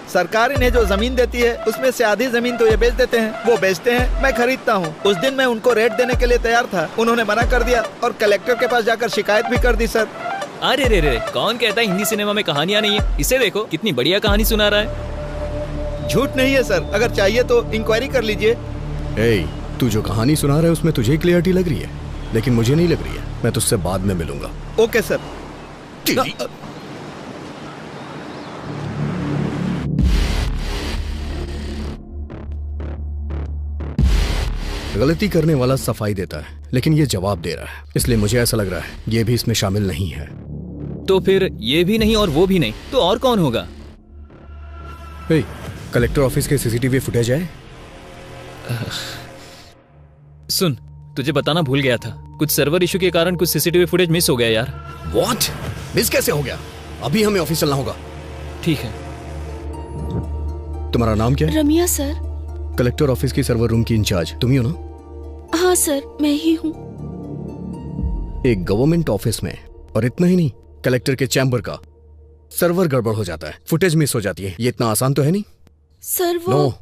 [SPEAKER 7] सरकार इन्हें जो जमीन देती है उसमें से आधी जमीन तो ये बेच देते हैं, वो बेचते हैं, मैं खरीदता हूँ। उस दिन मैं उनको रेट देने के लिए तैयार था, उन्होंने मना कर दिया और कलेक्टर के पास जाकर शिकायत भी कर दी सर।
[SPEAKER 10] अरे रे, कौन कहता है हिंदी सिनेमा में कहानियां नहीं है? इसे देखो, कितनी बढ़िया कहानी सुना रहा है।
[SPEAKER 7] झूठ नहीं है सर, अगर चाहिए तो इंक्वायरी कर लीजिए।
[SPEAKER 17] तू जो कहानी सुना रहा है उसमें तुझे क्लियरिटी लग रही है, लेकिन मुझे नहीं लग रही है। मैं तुझसे बाद में मिलूंगा।
[SPEAKER 7] Okay sir.
[SPEAKER 17] गलती करने वाला सफाई देता है, लेकिन ये जवाब दे रहा है, इसलिए मुझे ऐसा लग रहा है ये भी इसमें शामिल नहीं है।
[SPEAKER 10] तो फिर ये भी नहीं और वो भी नहीं, तो और कौन होगा?
[SPEAKER 17] कलेक्टर ऑफिस के सीसीटीवी फुटेज है।
[SPEAKER 10] सुन, तुझे बताना भूल गया था, कुछ सर्वर इशू के कारण कुछ सीसीटीवी फुटेज मिस हो गया यार।
[SPEAKER 17] व्हाट? मिस कैसे हो गया? अभी हमें ऑफिस चलना होगा।
[SPEAKER 10] ठीक है।
[SPEAKER 17] तुम्हारा नाम क्या है?
[SPEAKER 3] रमिया सर।
[SPEAKER 17] कलेक्टर ऑफिस की सर्वर रूम की इंचार्ज तुम ही हो ना?
[SPEAKER 3] हाँ सर, मैं ही हूँ।
[SPEAKER 17] एक गवर्नमेंट ऑफिस में, और इतना ही नहीं, कलेक्टर के चैम्बर का सर्वर गड़बड़ हो जाता है, फुटेज मिस हो जाती है। ये इतना आसान तो है नहीं।
[SPEAKER 3] सर वो
[SPEAKER 17] no,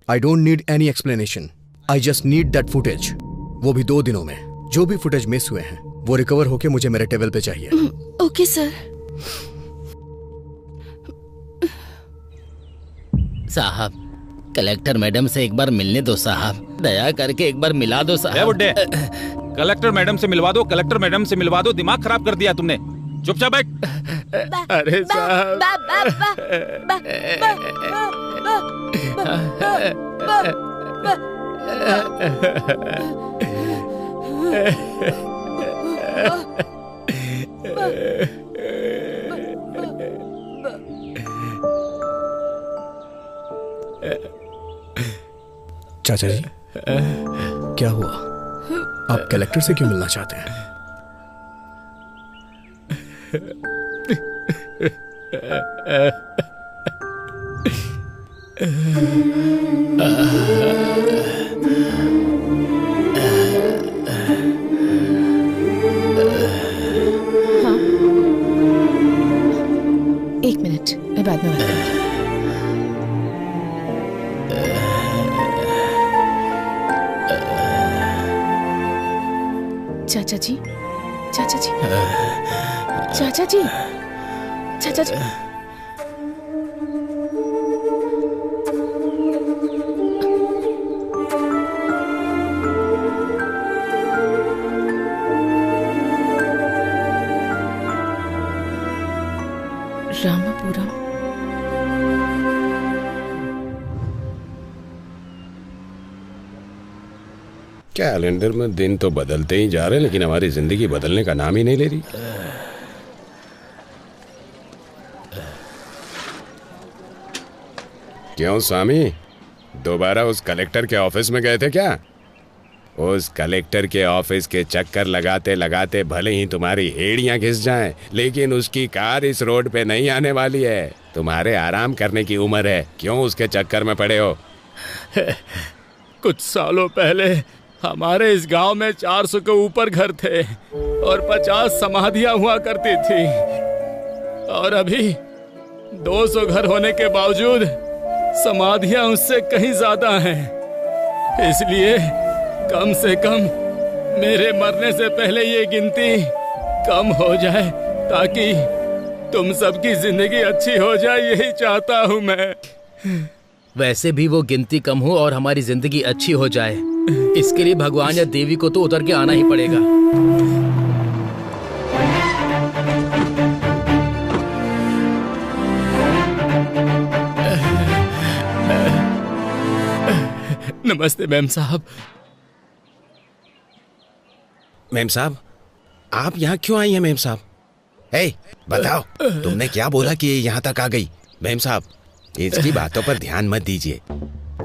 [SPEAKER 17] I don't need any explanation, I just need that footage. वो भी 2 दिनों में। जो भी फुटेज मिस हुए हैं वो रिकवर होके मुझे मेरे टेबल पे चाहिए।
[SPEAKER 3] Okay sir.
[SPEAKER 8] साहब, कलेक्टर मैडम से एक बार मिलने दो साहब, दया करके एक बार मिला दो साहब।
[SPEAKER 5] बुड्ढे, कलेक्टर मैडम से मिलवा दो, कलेक्टर मैडम से मिलवा दो। दिमाग खराब कर दिया तुमने। चुपचाप बैठ।
[SPEAKER 2] अरे साहब,
[SPEAKER 17] चाचा जी, क्या हुआ? आप कलेक्टर से क्यों मिलना चाहते हैं?
[SPEAKER 4] हाँ, 1 मिनट, मैं बाद में बात करूंगी। चाचा जी, चाचा जी, चाचा जी, चाचा जी। रामापुरम।
[SPEAKER 1] कैलेंडर में दिन तो बदलते ही जा रहे हैं, लेकिन हमारी जिंदगी बदलने का नाम ही नहीं ले रही। क्यों स्वामी, दोबारा उस कलेक्टर के ऑफिस में गए थे क्या? उस कलेक्टर के ऑफिस के चक्कर लगाते लगाते भले ही तुम्हारी हेड़ियां घिस जाएं, लेकिन उसकी कार इस रोड पे नहीं आने वाली है। तुम्हारे आराम करने की उम्र है, क्यों उसके चक्कर में पड़े हो?
[SPEAKER 2] कुछ सालों पहले हमारे इस गांव में 400 के ऊपर घर थे और 50 समाधियां हुआ करती थी, और अभी 200 घर होने के बावजूद समाधियां उससे कहीं ज्यादा हैं। इसलिए कम से कम मेरे मरने से पहले ये गिनती कम हो जाए, ताकि तुम सबकी जिंदगी अच्छी हो जाए, यही चाहता हूँ मैं।
[SPEAKER 11] वैसे भी वो गिनती कम हो और हमारी जिंदगी अच्छी हो जाए, इसके लिए भगवान या देवी को तो उतर के आना ही पड़ेगा।
[SPEAKER 2] नमस्ते मैम साहब।
[SPEAKER 1] मैम साहब, आप यहाँ क्यों आई हैं मैम साहब? हे, बताओ, तुमने क्या बोला कि ये यहाँ तक आ गई? मैम साहब, इसकी बातों पर ध्यान मत दीजिए।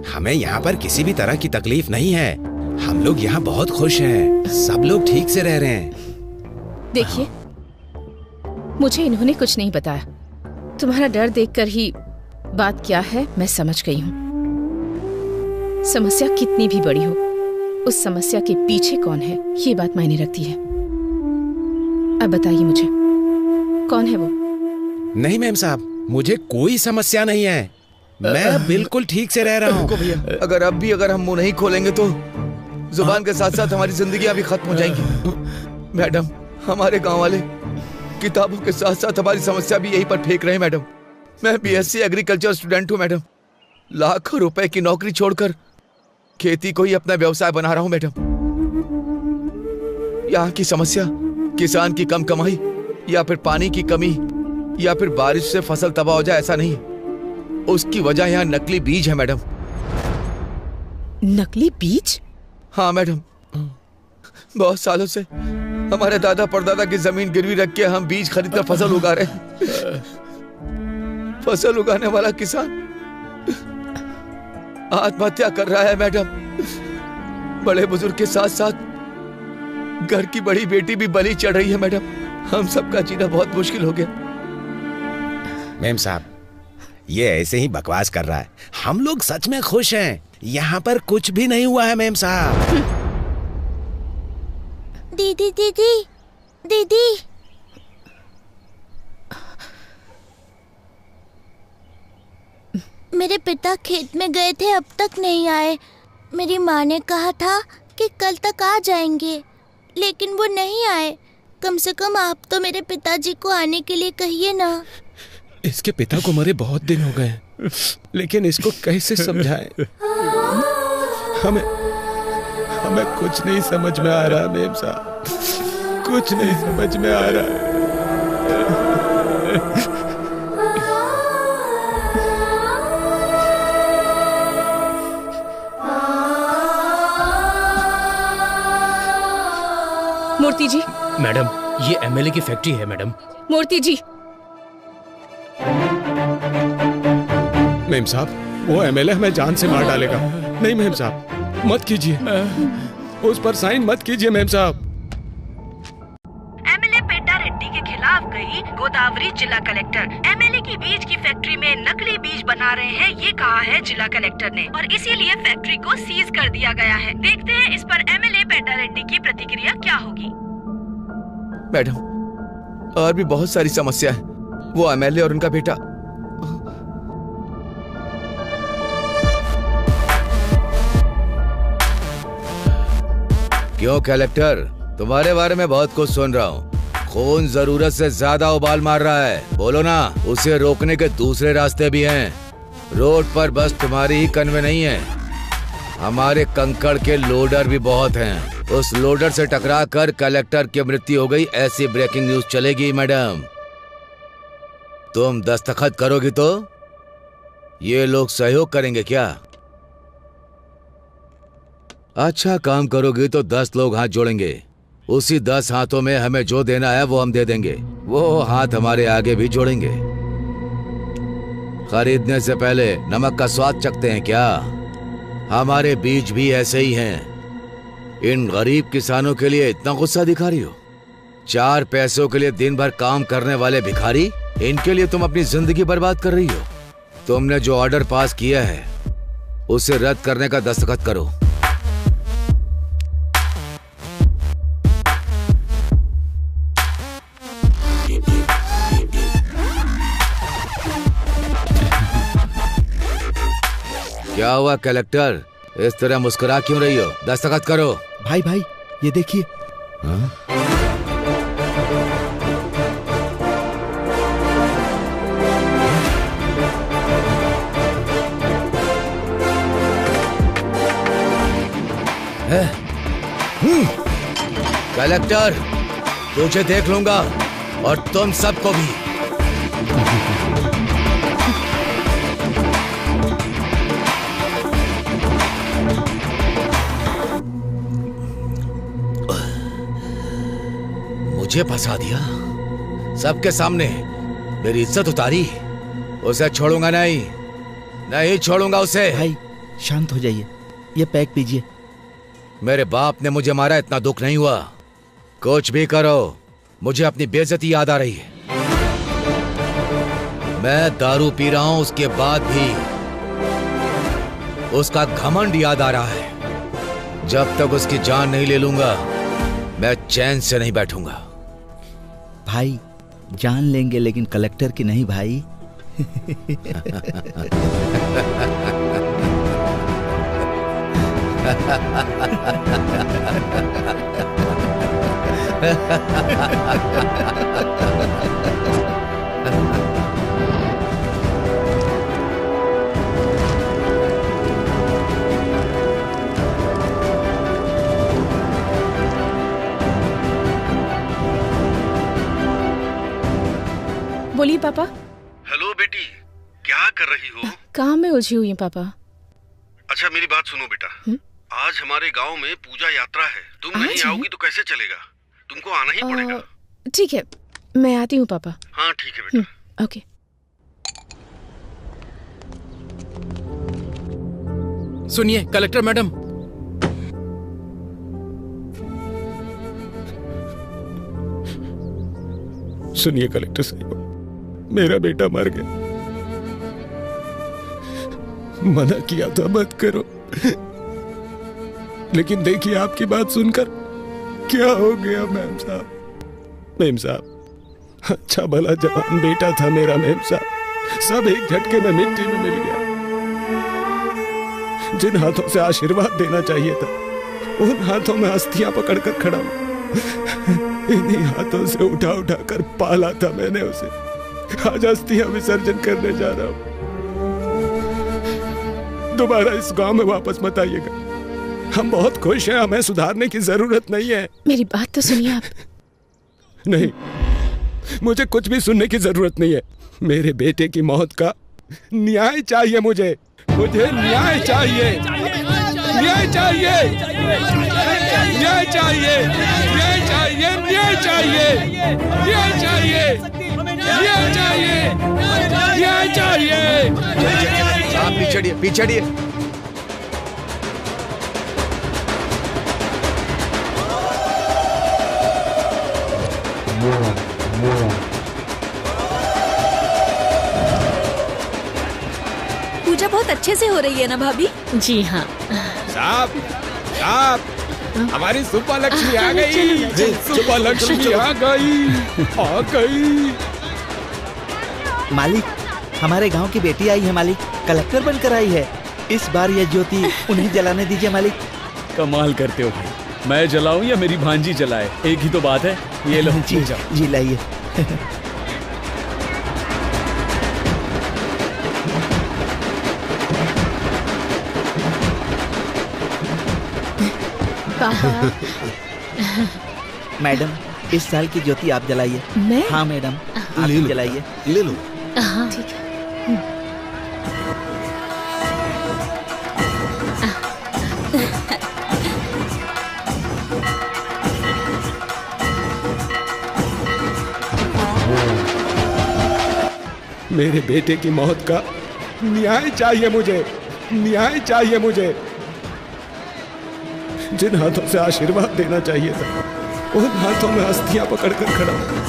[SPEAKER 1] हमें यहाँ पर किसी भी तरह की तकलीफ नहीं है। हम लोग यहाँ बहुत खुश हैं, सब लोग ठीक से रह रहे हैं।
[SPEAKER 4] देखिए, मुझे इन्होंने कुछ नहीं बताया। तुम्हारा डर देखकर ही बात क्या है मैं समझ गई हूँ। समस्या कितनी भी बड़ी हो, उस समस्या के पीछे कौन है ये बात मायने रखती है। अब बताइए मुझे, कौन है वो?
[SPEAKER 1] नहीं मैम साहब, मुझे कोई समस्या नहीं है, मैं बिल्कुल ठीक से रह रहा हूँ।
[SPEAKER 6] भैया, अगर हम मुंह नहीं खोलेंगे तो जुबान के साथ साथ हमारी जिंदगियां भी खत्म हो जाएंगी। मैडम, हमारे गांव वाले किताबों के साथ साथ हमारी समस्या भी यहीं पर फेंक रहे हैं। मैडम, मैं बीएससी एग्रीकल्चर स्टूडेंट हूँ। मैडम, लाखों रुपए की नौकरी छोड़कर खेती को ही अपना व्यवसाय बना रहा हूँ। मैडम, यहाँ की समस्या किसान की कम कमाई या फिर पानी की कमी या फिर बारिश से फसल तबाह हो जाए, ऐसा नहीं। उसकी वजह यहाँ नकली बीज है। मैडम,
[SPEAKER 4] नकली बीज?
[SPEAKER 6] हाँ मैडम, बहुत सालों से हमारे दादा परदादा की जमीन गिरवी रख के हम बीज खरीदकर फसल उगा रहे हैं। फसल उगाने वाला किसान आत्महत्या कर रहा है। मैडम, बड़े बुजुर्ग के साथ साथ घर की बड़ी बेटी भी बलि चढ़ रही है। मैडम, हम सबका जीना बहुत मुश्किल हो गया।
[SPEAKER 1] मैम साहब, ये ऐसे ही बकवास कर रहा है। हम लोग सच में खुश हैं। यहाँ पर कुछ भी नहीं हुआ है मैम साहब।
[SPEAKER 14] दीदी दीदी दीदी, मेरे पिता खेत में गए थे, अब तक नहीं आए। मेरी माँ ने कहा था कि कल तक आ जाएंगे, लेकिन वो नहीं आए। कम से कम आप तो मेरे पिताजी को आने के लिए कहिए ना।
[SPEAKER 1] इसके पिता को मरे बहुत दिन हो गए, लेकिन इसको कैसे समझाएं? हमें कुछ नहीं समझ में आ रहा मेम साहब, कुछ नहीं समझ में आ रहा है।
[SPEAKER 11] मूर्ति जी। मैडम, ये एमएलए की फैक्ट्री है मैडम।
[SPEAKER 4] मूर्ति जी।
[SPEAKER 1] मेम साहब, वो एमएलए हमें जान से मार डालेगा। नहीं मेम साहब, मत कीजिए, उस पर साइन मत कीजिए मेम साहब।
[SPEAKER 18] एमएलए पेटा रेड्डी के खिलाफ गई गोदावरी जिला कलेक्टर। एमएलए की बीज की फैक्ट्री में नकली बीज बना रहे हैं, ये कहा है जिला कलेक्टर ने, और इसीलिए फैक्ट्री को सीज कर दिया गया है। देखते हैं इस पर एमएलए पेटा रेड्डी की प्रतिक्रिया क्या होगी।
[SPEAKER 6] मैडम, और भी बहुत सारी समस्या है। वो एमएलए और उनका बेटा। क्यों कलेक्टर, तुम्हारे बारे में बहुत कुछ सुन रहा हूँ। खून जरूरत से ज्यादा उबाल मार रहा है। बोलो ना, उसे रोकने के दूसरे रास्ते भी हैं। रोड पर बस तुम्हारी ही कन्वे नहीं है, हमारे कंकड़ के लोडर भी बहुत हैं। उस लोडर से टकरा कर कलेक्टर की मृत्यु हो गई, ऐसी ब्रेकिंग न्यूज चलेगी मैडम। तुम दस्तखत करोगी तो ये लोग सहयोग करेंगे क्या? अच्छा काम करोगी तो 10 लोग हाथ जोड़ेंगे। उसी 10 हाथों में हमें जो देना है वो हम दे देंगे। वो हाथ हमारे आगे भी जोड़ेंगे। खरीदने से पहले नमक का स्वाद चखते हैं क्या? हमारे बीज भी ऐसे ही हैं। इन गरीब किसानों के लिए इतना गुस्सा दिखा रही हो? 4 पैसों के लिए दिन भर काम करने वाले भिखारी, इनके लिए तुम अपनी जिंदगी बर्बाद कर रही हो। तुमने जो ऑर्डर पास किया है उसे रद्द करने का दस्तखत करो। क्या हुआ कलेक्टर, इस तरह मुस्कुरा क्यों रही हो? दस्तखत करो।
[SPEAKER 7] भाई भाई, ये देखिए।
[SPEAKER 6] कलेक्टर, तुझे देख लूंगा और तुम सबको भी। मुझे फंसा दिया सबके सामने, मेरी इज्जत उतारी। उसे छोड़ूंगा नहीं, नहीं छोड़ूंगा उसे।
[SPEAKER 7] भाई शांत हो जाइए, ये पैक पीजिए।
[SPEAKER 6] मेरे बाप ने मुझे मारा, इतना दुख नहीं हुआ। कुछ भी करो, मुझे अपनी बेइज्जती याद आ रही है। मैं दारू पी रहा हूं, उसके बाद भी उसका घमंड याद आ रहा है। जब तक उसकी जान नहीं ले लूंगा मैं चैन से नहीं बैठूंगा।
[SPEAKER 7] भाई जान लेंगे, लेकिन कलेक्टर की नहीं भाई।
[SPEAKER 4] बोलिए पापा।
[SPEAKER 12] हेलो बेटी, क्या कर रही हो?
[SPEAKER 4] काम में उलझी हुई है पापा।
[SPEAKER 12] अच्छा मेरी बात सुनो बेटा, आज हमारे गांव में पूजा यात्रा है। तुम नहीं आओगी तो कैसे चलेगा? तुमको आना ही पड़ेगा।
[SPEAKER 4] ठीक है, मैं आती हूँ पापा।
[SPEAKER 12] हाँ ठीक है बेटा।
[SPEAKER 4] ओके।
[SPEAKER 11] सुनिए कलेक्टर मैडम।
[SPEAKER 1] सुनिए कलेक्टर साहब,
[SPEAKER 9] मेरा बेटा मर गया। मना किया था मत करो, लेकिन देखिए आपकी बात सुनकर क्या हो गया मेम साहब। मेम साहब, अच्छा भला जवान बेटा था मेरा मेम साहब, सब एक झटके में मिट्टी में मिल गया। जिन हाथों से आशीर्वाद देना चाहिए था, उन हाथों में अस्थियां पकड़कर खड़ा हूं। इन्हीं हाथों से उठा उठा कर पाला था मैंने उसे। आज अस्थियां विसर्जन करने जा रहा हूं। दोबारा इस गांव में वापस मत आइएगा। हम बहुत खुश हैं, हमें सुधारने की जरूरत नहीं है।
[SPEAKER 16] मेरी बात तो सुनिए आप।
[SPEAKER 9] नहीं, मुझे कुछ भी सुनने की जरूरत नहीं है। मेरे बेटे की मौत का न्याय चाहिए मुझे न्याय चाहिए, न्याय चाहिए, न्याय चाहिए, न्याय चाहिए, न्याय चाहिए, न्याय चाहिए, न्याय चाहिए, न्याय चाहिए।
[SPEAKER 6] आप पिछड़िए, पिछड़िए।
[SPEAKER 3] पूजा बहुत अच्छे से हो रही है ना भाभी?
[SPEAKER 13] जी हाँ।
[SPEAKER 1] साहब, साहब, हमारी सुपर लक्ष्मी आ गई।
[SPEAKER 9] सुपर लक्ष्मी आ गई, आ गई।
[SPEAKER 7] मालिक, हमारे गांव की बेटी आई है मालिक, कलेक्टर बनकर आई है। इस बार यह ज्योति उन्हें जलाने दीजिए मालिक।
[SPEAKER 2] कमाल करते हो भाई, मैं जलाऊं या मेरी भांजी जलाए, एक ही तो बात है। ये लो
[SPEAKER 7] जी, जी लाइए। मैडम, इस साल की ज्योति आप जलाइए।
[SPEAKER 16] मैं?
[SPEAKER 7] हाँ मैडम, आप जलाइए।
[SPEAKER 12] ले लो।
[SPEAKER 16] हाँ ठीक है।
[SPEAKER 9] मेरे बेटे की मौत का न्याय चाहिए मुझे, न्याय चाहिए मुझे। जिन हाथों से आशीर्वाद देना चाहिए था, उन हाथों में अस्थियां पकड़कर खड़ा हूं।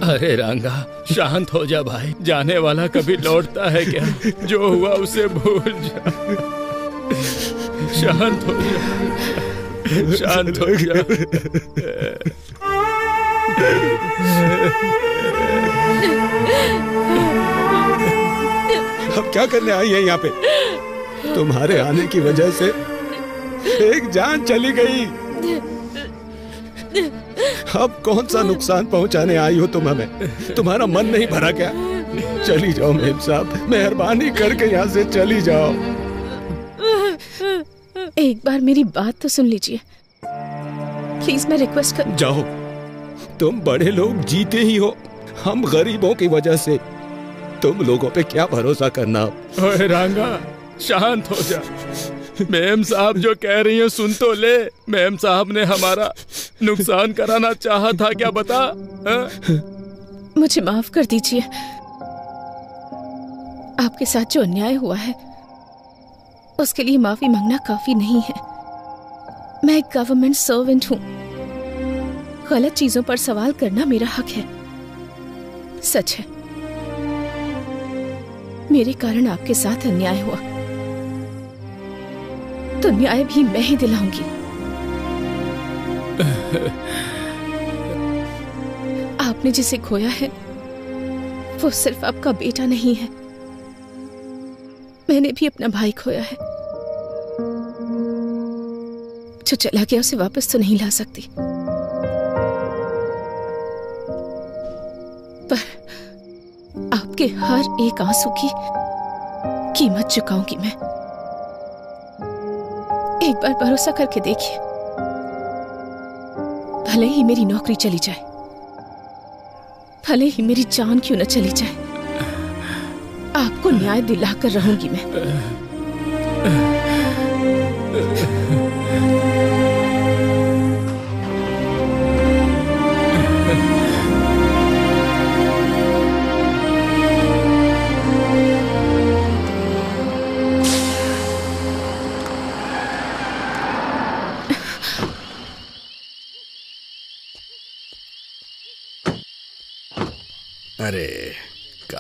[SPEAKER 2] अरे रंगा, शांत हो जा भाई। जाने वाला कभी लौटता है क्या? जो हुआ उसे भूल जा। शांत हो जा, शांत हो जा।
[SPEAKER 9] अब क्या करने आई है यहाँ पे? तुम्हारे आने की वजह से एक जान चली गई। अब कौन सा नुकसान पहुंचाने आई हो तुम हमें? तुम्हारा मन नहीं भरा क्या? चली जाओ मेम साहब, मेहरबानी करके यहाँ से चली जाओ।
[SPEAKER 16] एक बार मेरी बात तो सुन लीजिए प्लीज, मैं रिक्वेस्ट कर।
[SPEAKER 9] जाओ, तुम बड़े लोग जीते ही हो, हम गरीबों की वजह से। तुम लोगों पे क्या भरोसा करना।
[SPEAKER 2] ओए रंगा, शांत हो जा। मेम साहब जो कह रही हैं सुन तो ले। मेम साहब ने हमारा नुकसान कराना चाहा था क्या, बता?
[SPEAKER 16] मुझे माफ कर दीजिए। आपके साथ जो अन्याय हुआ है उसके लिए माफी मांगना काफी नहीं है। मैं एक गवर्नमेंट सर्वेंट हूँ। गलत चीजों पर सवाल करना मेरा हक है। सच है, मेरे कारण आपके साथ अन्याय हुआ, तो न्याय भी मैं ही दिलाऊंगी। आपने जिसे खोया है वो सिर्फ आपका बेटा नहीं है, मैंने भी अपना भाई खोया है। जो चला गया उसे वापस तो नहीं ला सकती, पर आपके हर एक आंसू की कीमत चुकाऊंगी मैं। एक बार भरोसा करके देखिए, भले ही मेरी नौकरी चली जाए, भले ही मेरी जान क्यों न चली जाए, आपको न्याय दिलाकर रहूंगी मैं।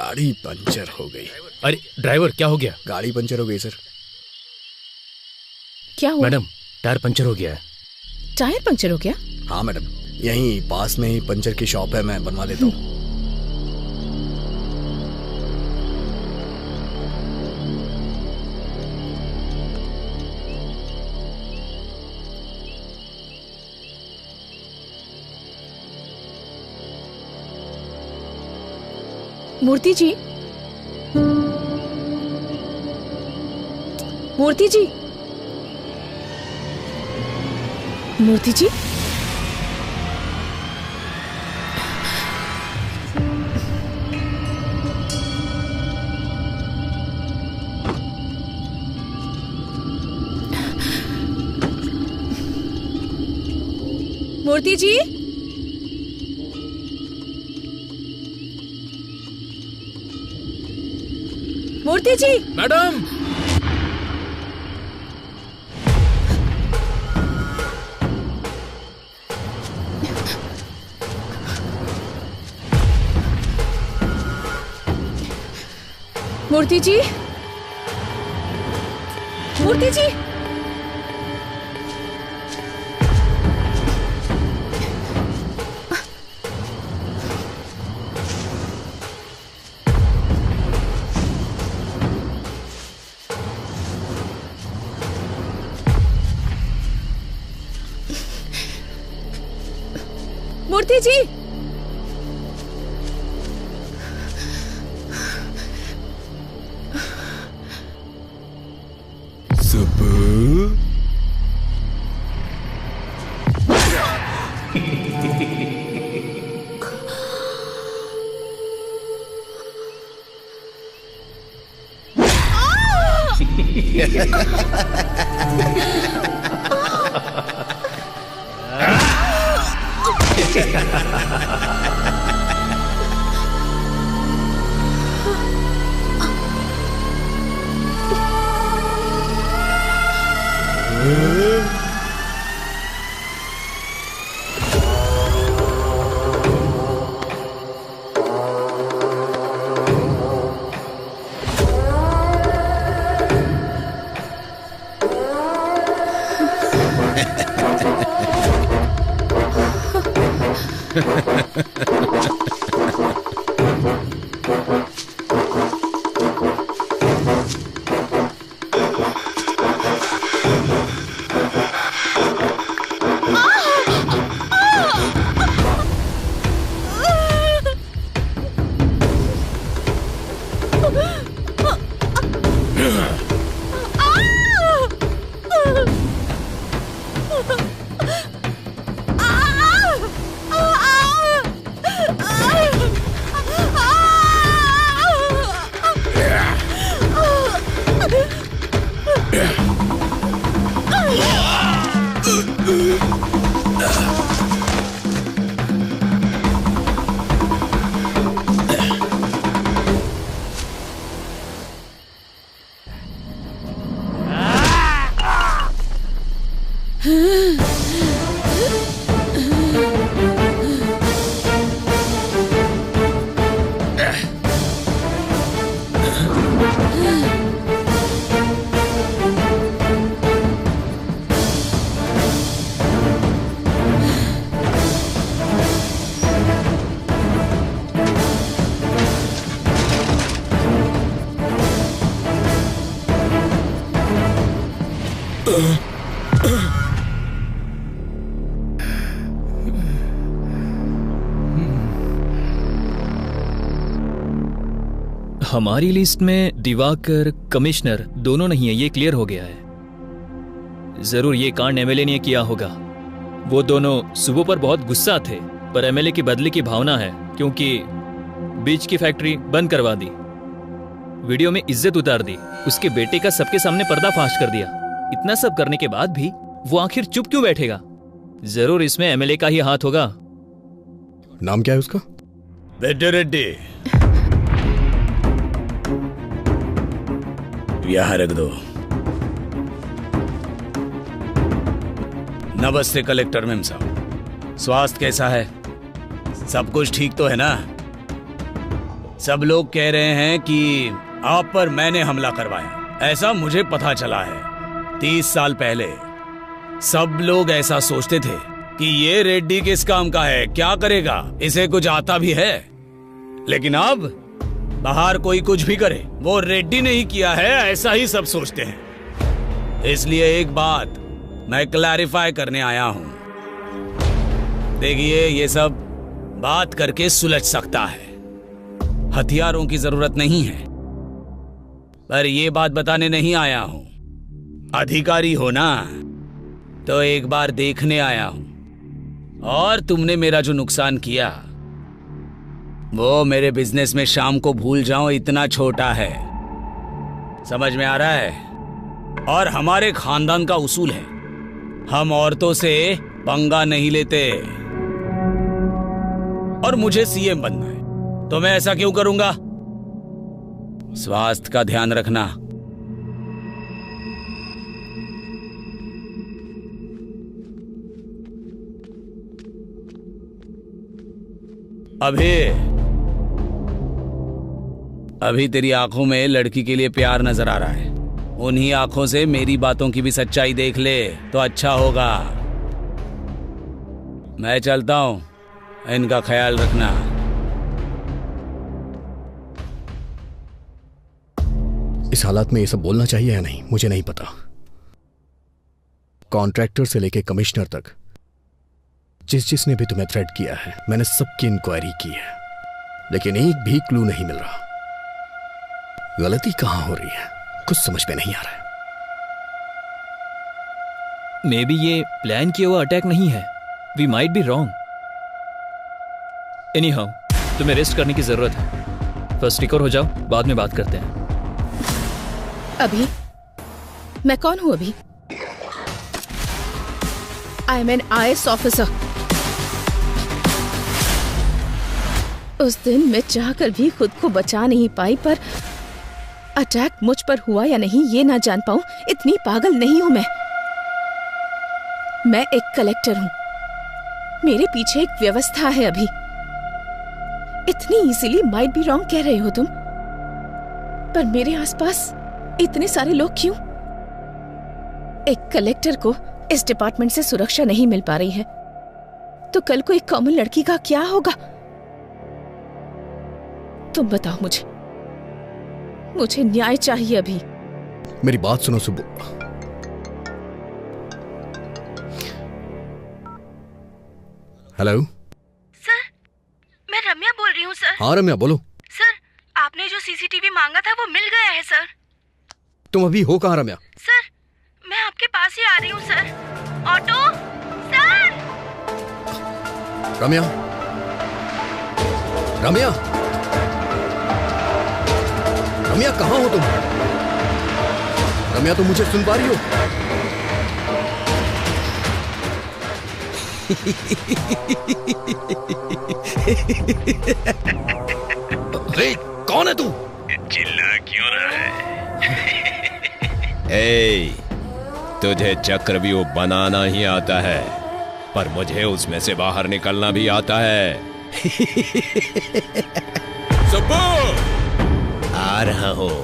[SPEAKER 17] गाड़ी पंचर हो गई।
[SPEAKER 11] अरे ड्राइवर, क्या हो गया?
[SPEAKER 17] गाड़ी पंचर हो गई सर।
[SPEAKER 4] क्या हुआ?
[SPEAKER 11] मैडम, टायर पंचर हो गया है।
[SPEAKER 4] टायर पंचर हो गया?
[SPEAKER 17] हाँ मैडम, यहीं पास में ही पंचर की शॉप है, मैं बनवा देता हूँ।
[SPEAKER 4] मूर्ति जी, मूर्ति जी, मूर्ति जी, मूर्ति जी, मूर्ति जी।
[SPEAKER 11] मैडम,
[SPEAKER 4] मूर्ति जी, मूर्ति जी, मूर्ति जी,
[SPEAKER 10] हमारी लिस्ट में दिवाकर, कमिश्नर दोनों नहीं है, ये क्लियर हो गया है। जरूर ये कांड एमएलए ने किया होगा। वो दोनों सुबह पर बहुत गुस्सा थे, पर एमएलए की बदले की भावना है, क्योंकि बीज की फैक्ट्री बंद करवा दी, वीडियो में इज्जत उतार दी, उसके बेटे का सबके सामने पर्दाफाश कर दिया। इतना सब करने के बाद भी वो आखिर चुप क्यों बैठेगा? जरूर इसमें एमएलए का ही हाथ होगा।
[SPEAKER 17] नाम क्या है उसका?
[SPEAKER 19] बेटे रेड्डी, यहाँ रख दो। नमस्ते कलेक्टर मैम साहब, स्वास्थ्य कैसा है? सब कुछ ठीक तो है ना? सब लोग कह रहे हैं कि आप पर मैंने हमला करवाया। ऐसा मुझे पता चला है। 30 साल पहले सब लोग ऐसा सोचते थे कि ये रेड्डी किस काम का है, क्या करेगा, इसे कुछ आता भी है। लेकिन अब बाहर कोई कुछ भी करे, वो रेड्डी ने ही किया है, ऐसा ही सब सोचते हैं। इसलिए एक बात मैं क्लैरिफाई करने आया हूं। देखिए, ये सब बात करके सुलझ सकता है, हथियारों की जरूरत नहीं है। पर ये बात बताने नहीं आया हूं। अधिकारी हो ना, तो एक बार देखने आया हूं। और तुमने मेरा जो नुकसान किया वो मेरे बिजनेस में शाम को भूल जाओ इतना छोटा है। समझ में आ रहा है? और हमारे खानदान का उसूल है, हम औरतों से पंगा नहीं लेते। और मुझे सीएम बनना है, तो मैं ऐसा क्यों करूंगा? स्वास्थ्य का ध्यान रखना। अभी तेरी आंखों में लड़की के लिए प्यार नजर आ रहा है। उन्हीं आंखों से मेरी बातों की भी सच्चाई देख ले तो अच्छा होगा। मैं चलता हूं, इनका ख्याल रखना।
[SPEAKER 17] इस हालात में ये सब बोलना चाहिए या नहीं मुझे नहीं पता। कॉन्ट्रैक्टर से लेके कमिश्नर तक जिसने भी तुम्हें थ्रेट किया है, मैंने सबकी इंक्वायरी की है, लेकिन एक भी क्लू नहीं मिल रहा। गलती कहां हो रही है कुछ समझ में नहीं आ रहा है।
[SPEAKER 10] मे बी ये प्लान किया हुआ अटैक नहीं है। We might be wrong. Anyhow, तुम्हें रेस्ट करने की जरूरत है। फर्स्ट रिकवर हो जाओ, बाद में बात करते हैं।
[SPEAKER 4] अभी मैं कौन हूं? अभी I am an IAS officer. उस दिन मैं चाहकर भी खुद को बचा नहीं पाई, पर अटैक मुझ पर हुआ या नहीं ये ना जान पाऊं, इतनी पागल नहीं हूं मैं। मैं एक कलेक्टर हूं, मेरे पीछे एक व्यवस्था है। अभी इतनी इजीली माइट बी रॉन्ग कह रहे हो तुम, पर मेरे आसपास इतने सारे लोग क्यों? एक कलेक्टर को इस डिपार्टमेंट से सुरक्षा नहीं मिल पा रही है, तो कल को एक कॉमन लड़की का क्या होगा? तुम बताओ मुझे न्याय चाहिए। अभी
[SPEAKER 17] मेरी बात सुनो सुब्बू। हेलो
[SPEAKER 18] सर, मैं रम्या बोल रही हूँ सर।
[SPEAKER 17] हाँ रम्या बोलो।
[SPEAKER 18] सर, आपने जो CCTV मांगा था वो मिल गया है सर।
[SPEAKER 17] तुम अभी हो कहाँ रम्या?
[SPEAKER 18] सर, मैं आपके पास ही आ रही हूँ sir. Auto sir.
[SPEAKER 17] Ramya, Ramya, Ramya कहाँ हो तुम? रम्या तुम मुझे सुन पा रही हो?
[SPEAKER 1] अरे कौन है तू?
[SPEAKER 19] चिल्ला क्यों रहा है?
[SPEAKER 1] ए, तुझे चक्रव्यूह बनाना ही आता है, पर मुझे उसमें से बाहर निकलना भी आता है।
[SPEAKER 19] सुब्बू,
[SPEAKER 1] आ रहा हूं।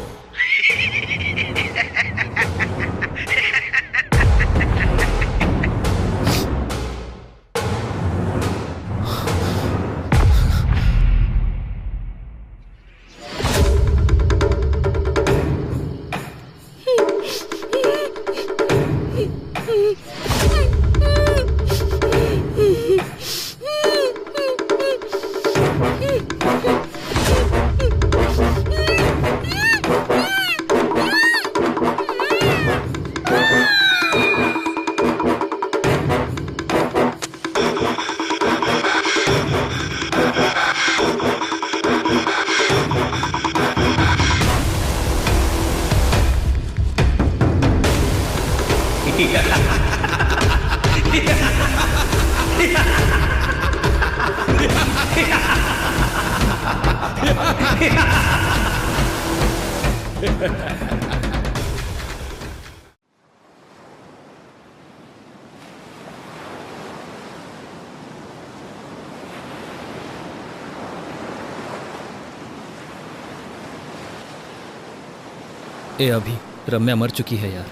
[SPEAKER 10] ए अभी रम्या मर चुकी है यार।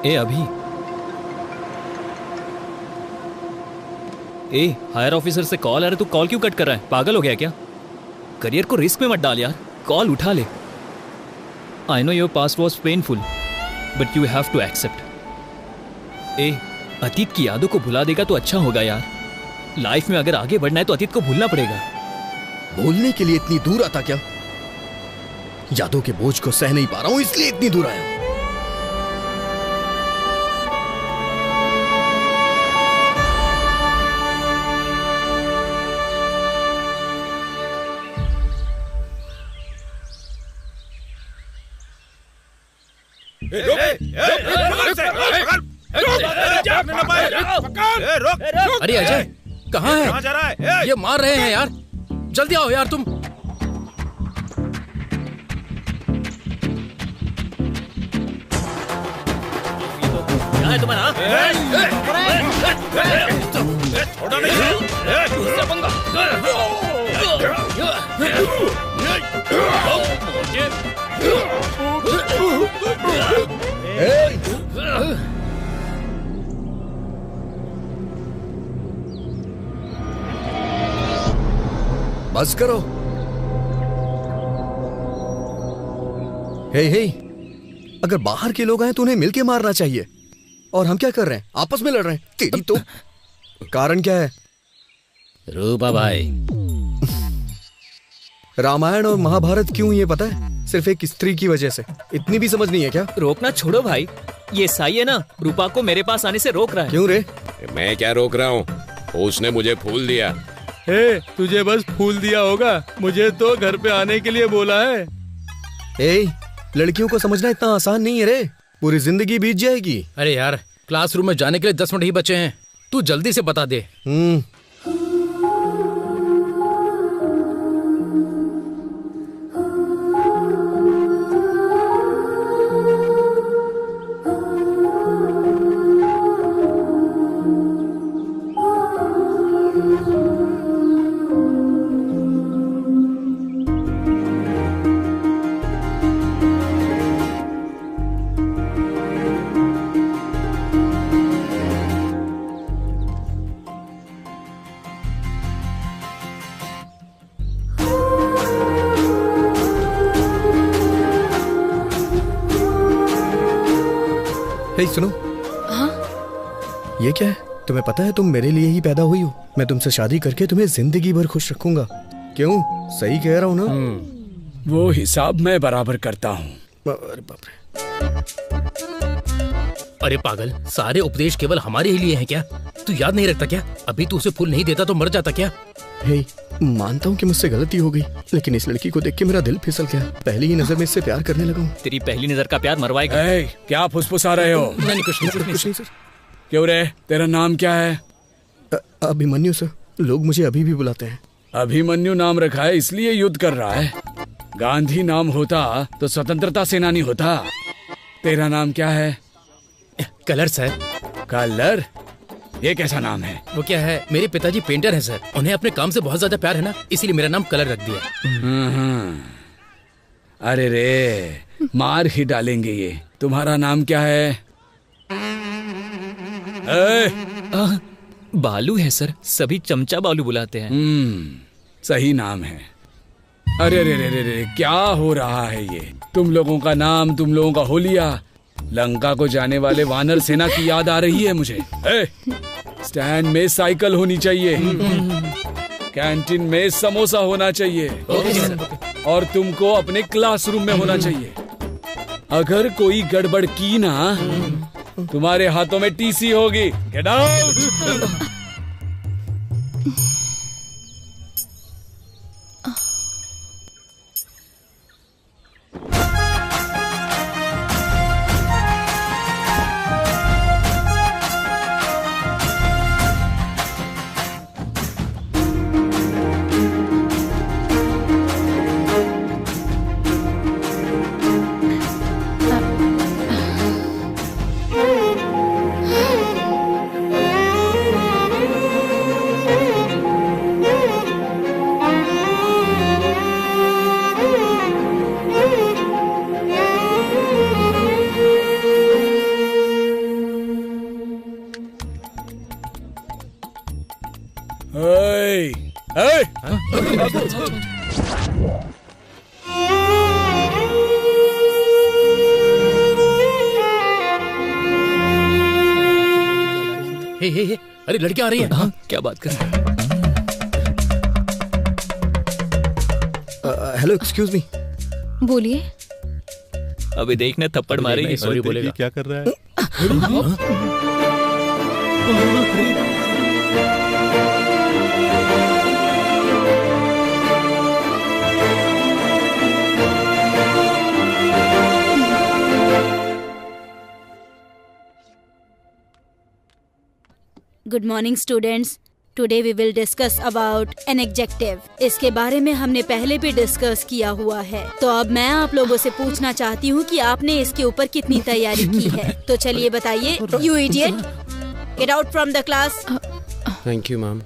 [SPEAKER 10] ए अभी, ए हायर ऑफिसर से कॉल आ रहा है, तू कॉल क्यों कट कर रहा है? पागल हो गया क्या? करियर को रिस्क में मत डाल यार, कॉल उठा ले। I know your past was painful but you have to accept. ए अतीत की यादों को भुला देगा तो अच्छा होगा यार। लाइफ में अगर आगे बढ़ना है तो अतीत को भूलना पड़ेगा।
[SPEAKER 17] भूलने के लिए इतनी दूर आता क्या? यादों के बोझ को सह नहीं पा रहा हूं इसलिए इतनी दूर आया हूं।
[SPEAKER 11] अरे अजय कहाँ है?
[SPEAKER 19] कहाँ जा रहा है?
[SPEAKER 11] ये मार रहे हैं यार, जल्दी आओ यार तुम।
[SPEAKER 10] क्या है तुम्हारा?
[SPEAKER 19] छोड़ा नहीं।
[SPEAKER 17] बस करो। हे हे, अगर बाहर के लोग आए तो उन्हें मिलके मारना चाहिए। और हम क्या कर रहे हैं? आपस में लड़ रहे हैं। तेरी तो कारण क्या है?
[SPEAKER 11] रूपा भाई,
[SPEAKER 17] रामायण और महाभारत क्यों ये पता है? सिर्फ एक स्त्री की वजह से। इतनी भी समझ नहीं है क्या?
[SPEAKER 10] रोकना छोड़ो भाई, ये साई है ना, रूपा को मेरे पास आने से रोक रहा है।
[SPEAKER 17] क्यों रे?
[SPEAKER 1] मैं क्या रोक रहा हूँ, उसने मुझे फूल दिया।
[SPEAKER 2] हे, तुझे बस फूल दिया होगा, मुझे तो घर पे आने के लिए बोला है।
[SPEAKER 17] ए, लड़कियों को समझना इतना आसान नहीं है रे, पूरी जिंदगी बीत जाएगी।
[SPEAKER 11] अरे यार, क्लासरूम में जाने के लिए 10 मिनट ही बचे हैं, तू जल्दी से बता दे।
[SPEAKER 17] हे सुनो।
[SPEAKER 16] हाँ?
[SPEAKER 17] ये क्या है? तुम्हें पता है तुम मेरे लिए ही पैदा हुई हो। मैं तुमसे शादी करके तुम्हें जिंदगी भर खुश रखूंगा। क्यों? सही कह रहा हूँ ना?
[SPEAKER 19] वो हिसाब मैं बराबर करता हूँ।
[SPEAKER 17] अरे बाप रे।
[SPEAKER 11] अरे पागल, सारे उपदेश केवल हमारे ही लिए हैं क्या? तू याद नहीं रखता क्या? अभी तू उसे फूल नहीं देता तो मर जाता क्या?
[SPEAKER 17] हे, मानता हूँ कि मुझसे गलती हो गई, लेकिन इस लड़की को देख के मेरा दिल फिसल गया। पहली ही नजर में इससे प्यार करने लगा हूँ।
[SPEAKER 10] तेरी पहली नजर का प्यार मरवाएगा।
[SPEAKER 19] क्या फुसफुसा रहे हो?
[SPEAKER 11] नहीं, कुछ नहीं
[SPEAKER 17] सर।
[SPEAKER 19] क्यों रे, तेरा नाम क्या है?
[SPEAKER 17] अभिमन्यु सर, लोग मुझे अभी भी बुलाते हैं।
[SPEAKER 19] अभिमन्यु नाम रखा है इसलिए युद्ध कर रहा है। गांधी नाम होता तो स्वतंत्रता सेनानी होता। तेरा नाम क्या है?
[SPEAKER 11] Colour sir.
[SPEAKER 19] कलर? ये कैसा नाम है?
[SPEAKER 11] वो क्या है, मेरे पिताजी पेंटर हैं सर, उन्हें अपने काम से बहुत ज्यादा प्यार है ना, इसीलिए मेरा नाम कलर रख दिया।
[SPEAKER 19] अरे रे, मार ही डालेंगे ये। तुम्हारा नाम क्या है?
[SPEAKER 10] बालू है सर, सभी चमचा बालू बुलाते हैं।
[SPEAKER 19] सही नाम है। अरे रे रे रे रे, क्या हो रहा है ये? तुम लोगों का नाम, तुम लोगों का होलिया। लंका को जाने वाले वानर सेना की याद आ रही है मुझे। स्टैंड में साइकिल होनी चाहिए, कैंटीन में समोसा होना चाहिए, और तुमको अपने क्लासरूम में होना चाहिए। अगर कोई गड़बड़ की ना, तुम्हारे हाथों में टीसी होगी। Get out.
[SPEAKER 11] हे, अरे लड़कियां आ रही हैं।
[SPEAKER 10] हाँ, क्या बात कर रहे हैं?
[SPEAKER 17] Hello, excuse me.
[SPEAKER 16] बोलिए।
[SPEAKER 10] अभी देखना थप्पड़ मारेगी।
[SPEAKER 11] सॉरी बोलेगा।
[SPEAKER 12] क्या कर रहा है?
[SPEAKER 20] Good morning students. Today we will discuss about an adjective. इसके बारे में हमने पहले भी डिस्कस किया हुआ है, तो अब मैं आप लोगों से पूछना चाहती हूँ कि आपने इसके ऊपर कितनी तैयारी की है। तो चलिए बताइए। You idiot, get out from the class.
[SPEAKER 1] Thank you ma'am.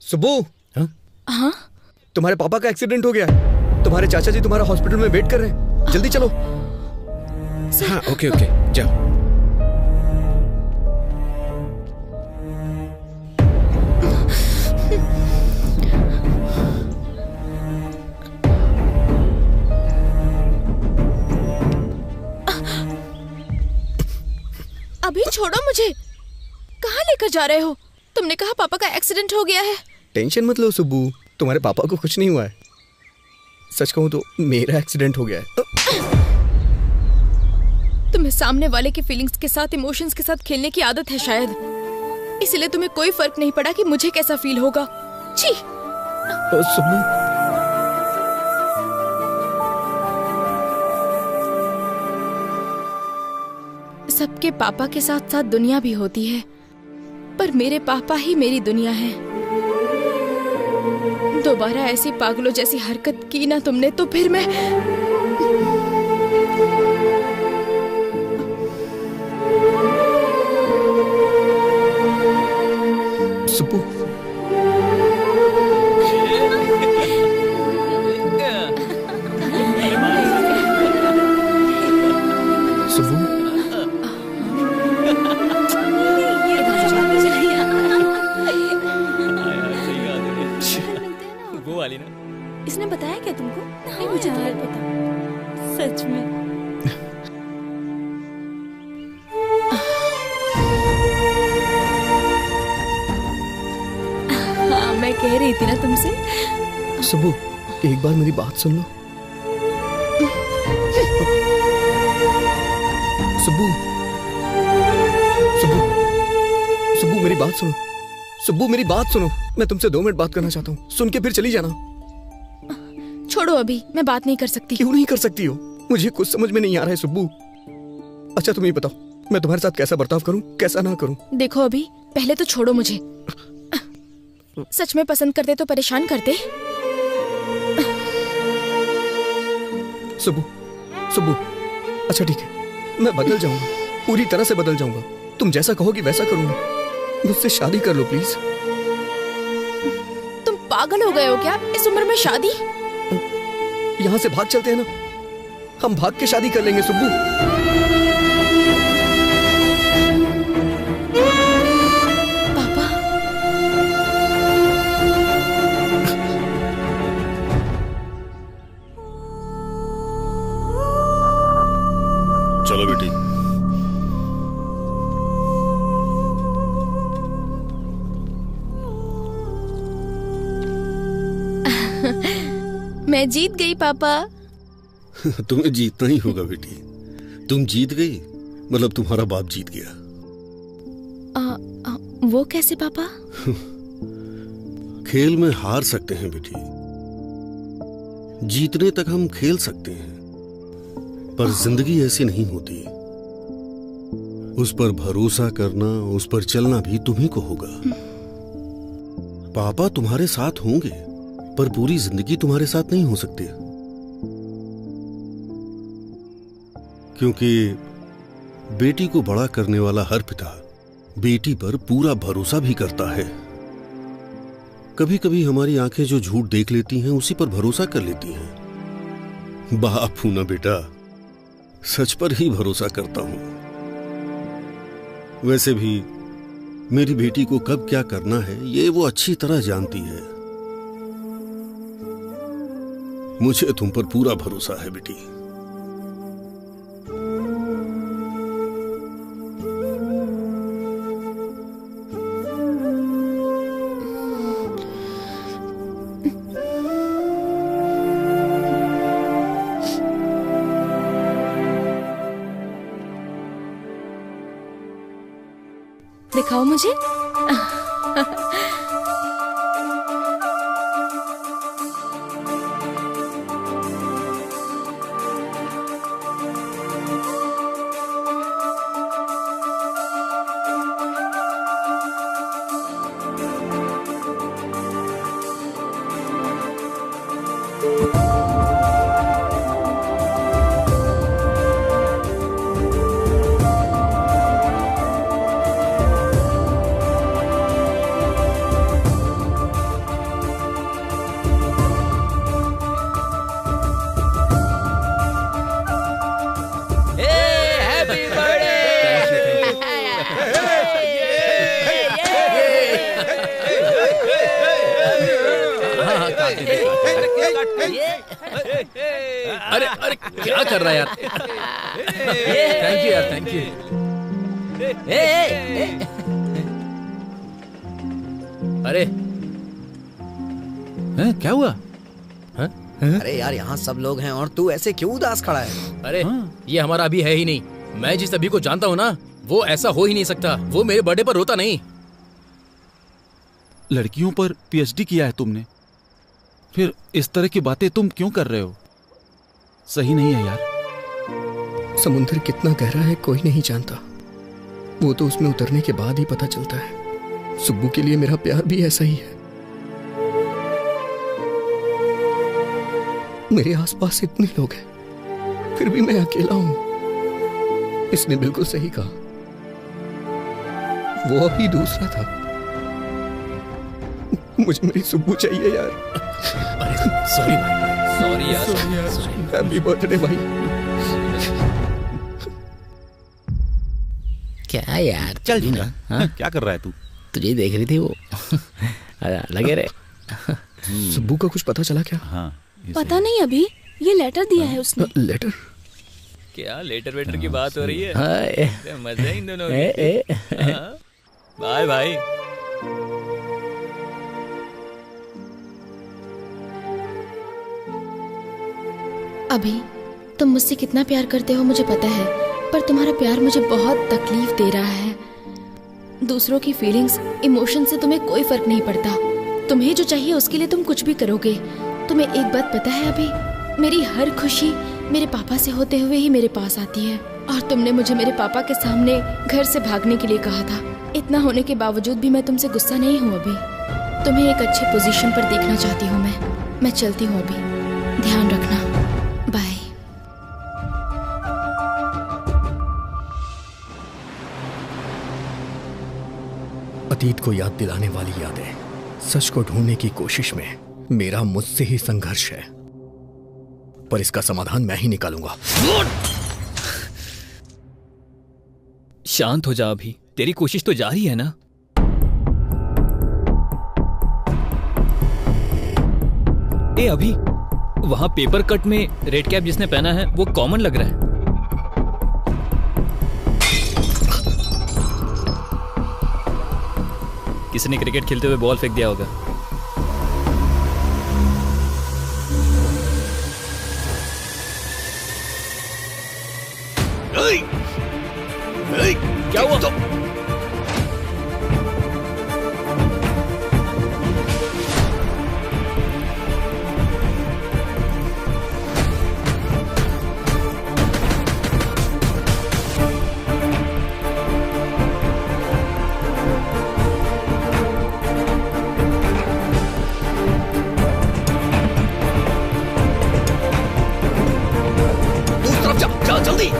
[SPEAKER 17] Subbu.
[SPEAKER 16] हाँ?
[SPEAKER 17] तुम्हारे पापा का एक्सीडेंट हो गया है। तुम्हारे चाचा जी तुम्हारा हॉस्पिटल में वेट कर रहे हैं। जल्दी चलो।
[SPEAKER 1] हाँ, ओके ओके, जाओ।
[SPEAKER 16] अभी छोड़ो मुझे। कहाँ लेकर जा रहे हो? तुमने कहा पापा का एक्सीडेंट हो गया है।
[SPEAKER 17] टेंशन मत लो सुब्बू, तुम्हारे पापा को कुछ नहीं हुआ है। सच कहूं तो मेरा एक्सीडेंट हो गया है।
[SPEAKER 16] तुम्हें सामने वाले की फीलिंग्स के साथ, इमोशंस के साथ खेलने की आदत है शायद, इसलिए तुम्हें कोई फर्क नहीं पड़ा कि मुझे कैसा फील होगा। छी।
[SPEAKER 17] सुब्बू।
[SPEAKER 16] सबके पापा के साथ साथ दुनिया भी होती है, पर मेरे पापा ही मेरी दुनिया है। दोबारा ऐसी पागलों जैसी हरकत की ना तुमने तो फिर मैं
[SPEAKER 17] सुब्बू। सुब्बू।
[SPEAKER 10] वो वाली ना।
[SPEAKER 3] इसने बताया क्या तुमको? नहीं, मुझे तो नहीं पता सच में। हाँ, मैं कह रही थी ना तुमसे।
[SPEAKER 17] सुब्बू, एक बार मेरी बात सुन लो। सुब्बू। सुब्बू। सुब्बू, मेरी बात सुनो। सुब्बू, मेरी बात सुनो। मैं तुमसे 2 मिनट बात करना चाहता हूँ। सुन के फिर चली जाना।
[SPEAKER 16] छोड़ो, अभी मैं बात नहीं कर सकती।
[SPEAKER 17] क्यों नहीं कर सकती हो? मुझे कुछ समझ में नहीं आ रहा है सुब्बू। अच्छा तुम ये बताओ, मैं तुम्हारे साथ कैसा बर्ताव करूं, कैसा ना करूं?
[SPEAKER 16] देखो अभी, पहले तो छोड़ो मुझे। सच में पसंद करते तो परेशान करते।
[SPEAKER 17] सुब्बू, सुब्बू, अच्छा ठीक है, मैं बदल जाऊंगा, पूरी तरह से बदल जाऊंगा। तुम जैसा कहोगी वैसा करूंगा। मुझसे शादी कर लो प्लीज।
[SPEAKER 16] तुम पागल हो गए हो क्या? इस उम्र में शादी?
[SPEAKER 17] यहाँ से भाग चलते हैं ना, हम भाग के शादी कर लेंगे सुब्बू।
[SPEAKER 12] चलो बेटी।
[SPEAKER 16] मैं जीत गई पापा।
[SPEAKER 12] तुम्हें जीतना ही होगा बेटी। तुम जीत गई मतलब तुम्हारा बाप जीत गया।
[SPEAKER 16] वो कैसे पापा?
[SPEAKER 12] खेल में हार सकते हैं बेटी, जीतने तक हम खेल सकते हैं, पर जिंदगी ऐसी नहीं होती। उस पर भरोसा करना, उस पर चलना भी तुम्ही को होगा। पापा तुम्हारे साथ होंगे, पर पूरी जिंदगी तुम्हारे साथ नहीं हो सकते, क्योंकि बेटी को बड़ा करने वाला हर पिता बेटी पर पूरा भरोसा भी करता है। कभी कभी हमारी आंखें जो झूठ देख लेती हैं उसी पर भरोसा कर लेती हैं। बाप हूं ना बेटा, सच पर ही भरोसा करता हूं। वैसे भी मेरी बेटी को कब क्या करना है ये वो अच्छी तरह जानती है। मुझे तुम पर पूरा भरोसा है बेटी।
[SPEAKER 16] दिखाओ मुझे।
[SPEAKER 11] अरे अरे क्या कर रहा है यार? थैंक यू यार, थैंक यू। अरे क्या हुआ?
[SPEAKER 21] अरे यार यहाँ सब लोग हैं और तू ऐसे क्यों उदास खड़ा है?
[SPEAKER 11] अरे ये हमारा अभी है ही नहीं। मैं जिस अभी को जानता हूँ ना वो ऐसा हो ही नहीं सकता। वो मेरे बर्थडे पर रोता नहीं।
[SPEAKER 5] लड़कियों पर पीएचडी किया है तुमने, फिर इस तरह की बातें तुम क्यों कर रहे हो? सही नहीं है यार।
[SPEAKER 17] समुद्र कितना गहरा है कोई नहीं जानता, वो तो उसमें उतरने के बाद ही पता चलता है। सुब्बू के लिए मेरा प्यार भी ऐसा ही है। मेरे आसपास इतने लोग हैं फिर भी मैं अकेला हूं। इसने बिल्कुल सही कहा, वो अभी दूसरा था। मुझे मेरी सुब्बू चाहिए यार।
[SPEAKER 11] सॉरी भाई, सॉरी यार,
[SPEAKER 17] हैप्पी बर्थडे भाई।
[SPEAKER 8] क्या यार, चल जी ना।
[SPEAKER 5] क्या कर रहा है तू?
[SPEAKER 8] तुझे देख रही थी वो। लगे रे।
[SPEAKER 17] सुब्बू का कुछ पता चला क्या?
[SPEAKER 5] हाँ,
[SPEAKER 3] पता नहीं, अभी ये लेटर दिया है उसने।
[SPEAKER 17] लेटर?
[SPEAKER 10] क्या लेटर वेटर की बात हो रही है? मजा है इन दोनों की। बाय भाई।
[SPEAKER 16] अभी तुम मुझसे कितना प्यार करते हो मुझे पता है, पर तुम्हारा प्यार मुझे बहुत तकलीफ दे रहा है। दूसरों की फीलिंग्स, इमोशन से तुम्हें कोई फर्क नहीं पड़ता। तुम्हें जो चाहिए उसके लिए तुम कुछ भी करोगे। तुम्हें एक बात पता है अभी, मेरी हर खुशी मेरे पापा से होते हुए ही मेरे पास आती है। और तुमने मुझे मेरे पापा के सामने घर से भागने के लिए कहा था। इतना होने के बावजूद भी मैं तुमसे गुस्सा नहीं हूँ अभी। तुम्हें एक अच्छी पोजीशन पर देखना चाहती हूँ मैं चलती हूँ अभी। ध्यान रखना, बाय।
[SPEAKER 17] अतीत को याद दिलाने वाली यादें, सच को ढूंढने की कोशिश में मेरा मुझसे ही संघर्ष है, पर इसका समाधान मैं ही निकालूंगा।
[SPEAKER 10] शांत हो जा अभी, तेरी कोशिश तो जारी है ना। ए अभी, वहां पेपर कट में रेड कैप जिसने पहना है वो कॉमन लग रहा है। किसी ने क्रिकेट खेलते हुए बॉल फेंक दिया होगा। क्या हुआ?
[SPEAKER 17] दूसरी तरफ जा जल्दी।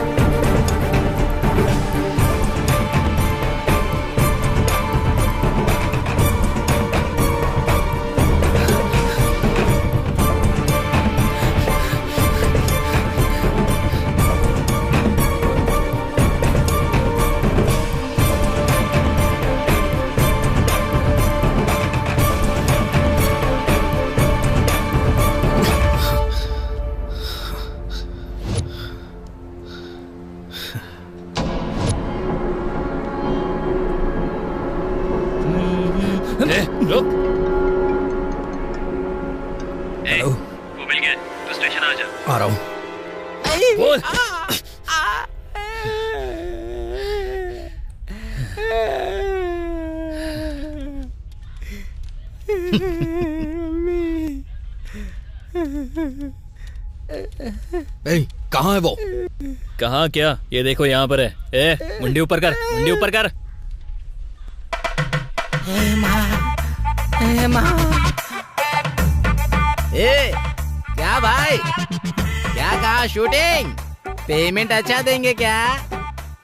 [SPEAKER 10] वो मिल गया, तो स्टेशन आ जा।
[SPEAKER 17] आ रहा हूँ।
[SPEAKER 10] बोल।
[SPEAKER 17] कहाँ है वो?
[SPEAKER 10] कहाँ क्या? ये देखो यहाँ पर है। मुंडी ऊपर कर, मुंडी ऊपर कर।
[SPEAKER 8] क्या भाई, क्या कहा शूटिंग? पेमेंट अच्छा देंगे क्या?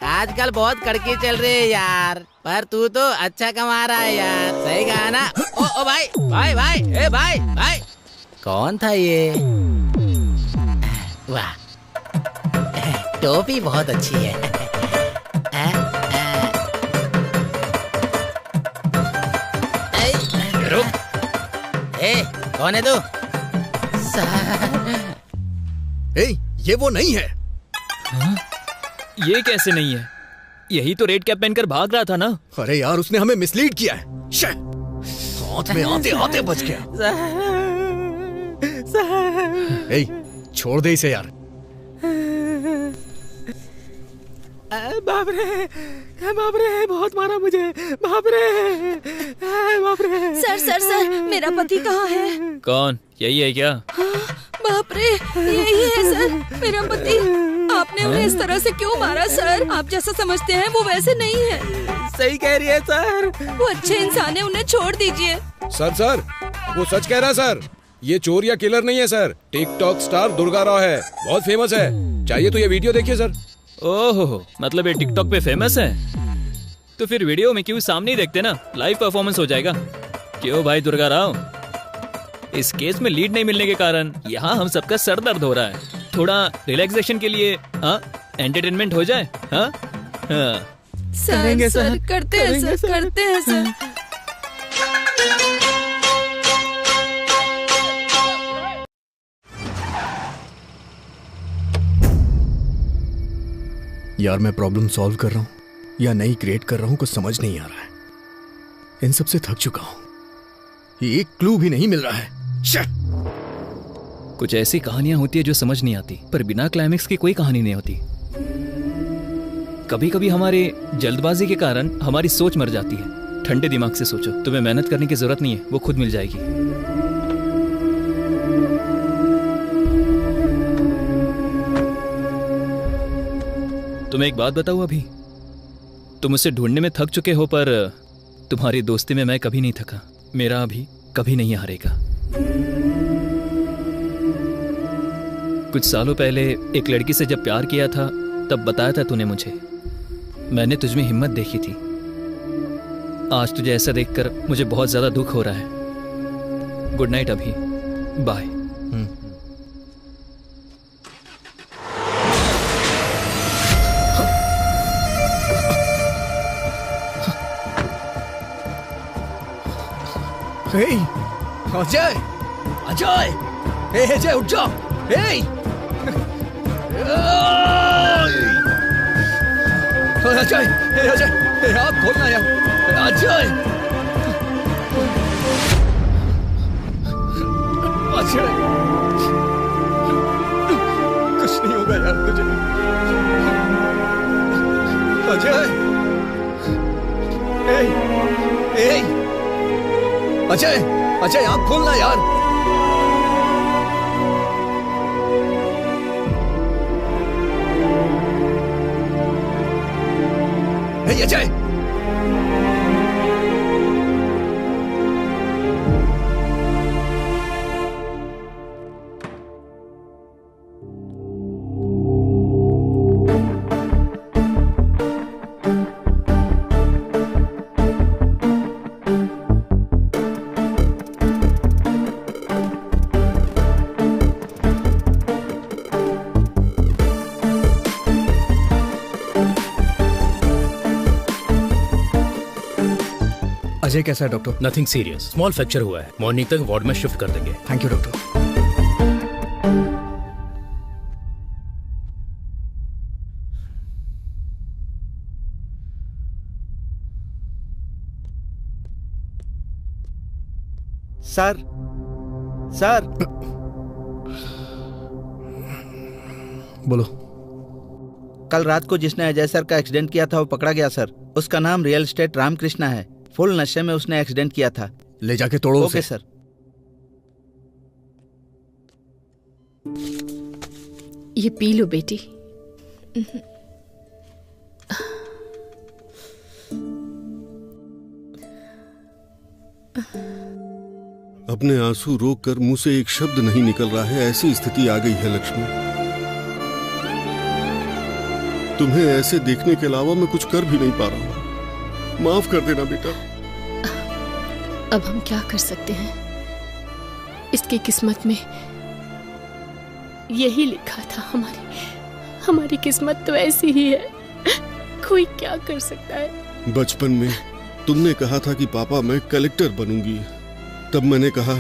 [SPEAKER 8] आजकल बहुत कड़की चल रही है यार, पर तू तो अच्छा कमा रहा है यार। सही कहा ना? ओ भाई भाई भाई, ए भाई भाई, कौन था ये? वाह, टोपी बहुत अच्छी है। कौन है तू?
[SPEAKER 17] ये वो नहीं है।
[SPEAKER 10] हाँ? ये कैसे नहीं है? यही तो रेड कैप पहनकर भाग रहा था ना।
[SPEAKER 17] अरे यार, उसने हमें मिसलीड किया है। हाथ में आते आते बच गया। छोड़ दे इसे यार।
[SPEAKER 11] बाप रे, बहुत मारा मुझे। बाप रे।
[SPEAKER 3] सर, मेरा पति कहाँ है?
[SPEAKER 10] कौन? यही है क्या?
[SPEAKER 3] बाप रे, यही है सर, मेरा पति। आपने उन्हें इस तरह से क्यों मारा सर? आप जैसा समझते हैं वो वैसे नहीं है।
[SPEAKER 11] सही कह रही है सर,
[SPEAKER 3] वो अच्छे इंसान है, उन्हें छोड़ दीजिए।
[SPEAKER 1] सर, वो सच कह रहा है सर। ये चोर या किलर नहीं है sir, TikTok star Durga Rao है, बहुत फेमस है। चाहिए तो ये वीडियो देखिए सर।
[SPEAKER 10] ओहो, मतलब ये टिकटॉक पे फेमस है? तो फिर वीडियो में क्यों सामने ही देखते ना, लाइव परफॉर्मेंस हो जाएगा। क्यों भाई दुर्गा राव, इस केस में लीड नहीं मिलने के कारण यहाँ हम सबका सर दर्द हो रहा है। थोड़ा रिलैक्सेशन के लिए एंटरटेनमेंट हो जाए।
[SPEAKER 3] सर, करते हैं सर।
[SPEAKER 17] यार, मैं प्रॉब्लम सॉल्व कर रहा हूँ या नई क्रिएट कर रहा हूँ, कुछ समझ नहीं आ रहा है। इन सब से थक चुका हूँ, एक क्लू भी नहीं मिल रहा है।
[SPEAKER 10] कुछ ऐसी कहानियां होती है जो समझ नहीं आती, पर बिना क्लाइमेक्स की कोई कहानी नहीं होती। कभी कभी हमारे जल्दबाजी के कारण हमारी सोच मर जाती है। ठंडे दिमाग से सोचो, तुम्हें मेहनत करने की जरूरत नहीं है, वो खुद मिल जाएगी। तुम्हें एक बात बताऊं अभी, तुम मुझसे ढूंढने में थक चुके हो, पर तुम्हारी दोस्ती में मैं कभी नहीं थका। मेरा अभी कभी नहीं हारेगा। कुछ सालों पहले एक लड़की से जब प्यार किया था तब बताया था तूने मुझे। मैंने तुझमें हिम्मत देखी थी। आज तुझे ऐसा देखकर मुझे बहुत ज्यादा दुख हो रहा है। गुड नाइट अभी, बाय।
[SPEAKER 11] अजय, अजय, अजय उठ जाओ। अजय, अजय, आप खोलना यार। अजय, अजय, कुछ नहीं होगा यार तुझे। अजय, अजय, अजय, आँख खोलना यार। अजय,
[SPEAKER 17] अजय कैसा है doctor?
[SPEAKER 11] Nothing serious, small fracture हुआ है। मॉर्निंग तक वार्ड में शिफ्ट कर देंगे।
[SPEAKER 17] Thank you doctor.
[SPEAKER 7] Sir, sir,
[SPEAKER 17] बोलो।
[SPEAKER 7] कल रात को जिसने अजय सर का एक्सीडेंट किया था वो पकड़ा गया सर। उसका नाम रियल एस्टेट रामकृष्णा है। फुल नशे में उसने एक्सीडेंट किया था।
[SPEAKER 17] ले जाके तोड़ो
[SPEAKER 7] ओके सर।
[SPEAKER 13] ये पी लो बेटी।
[SPEAKER 12] अपने आंसू रोककर मुंह से एक शब्द नहीं निकल रहा है, ऐसी स्थिति आ गई है लक्ष्मी। तुम्हें ऐसे देखने के अलावा मैं कुछ कर भी नहीं पा रहा हूं। माफ कर देना बेटा।
[SPEAKER 13] अब हम क्या कर सकते हैं? इसकी किस्मत में यही लिखा था। हमारी किस्मत तो ऐसी ही है। कोई क्या कर सकता है?
[SPEAKER 12] बचपन में तुमने कहा था कि पापा मैं कलेक्टर बनूंगी। तब मैंने कहा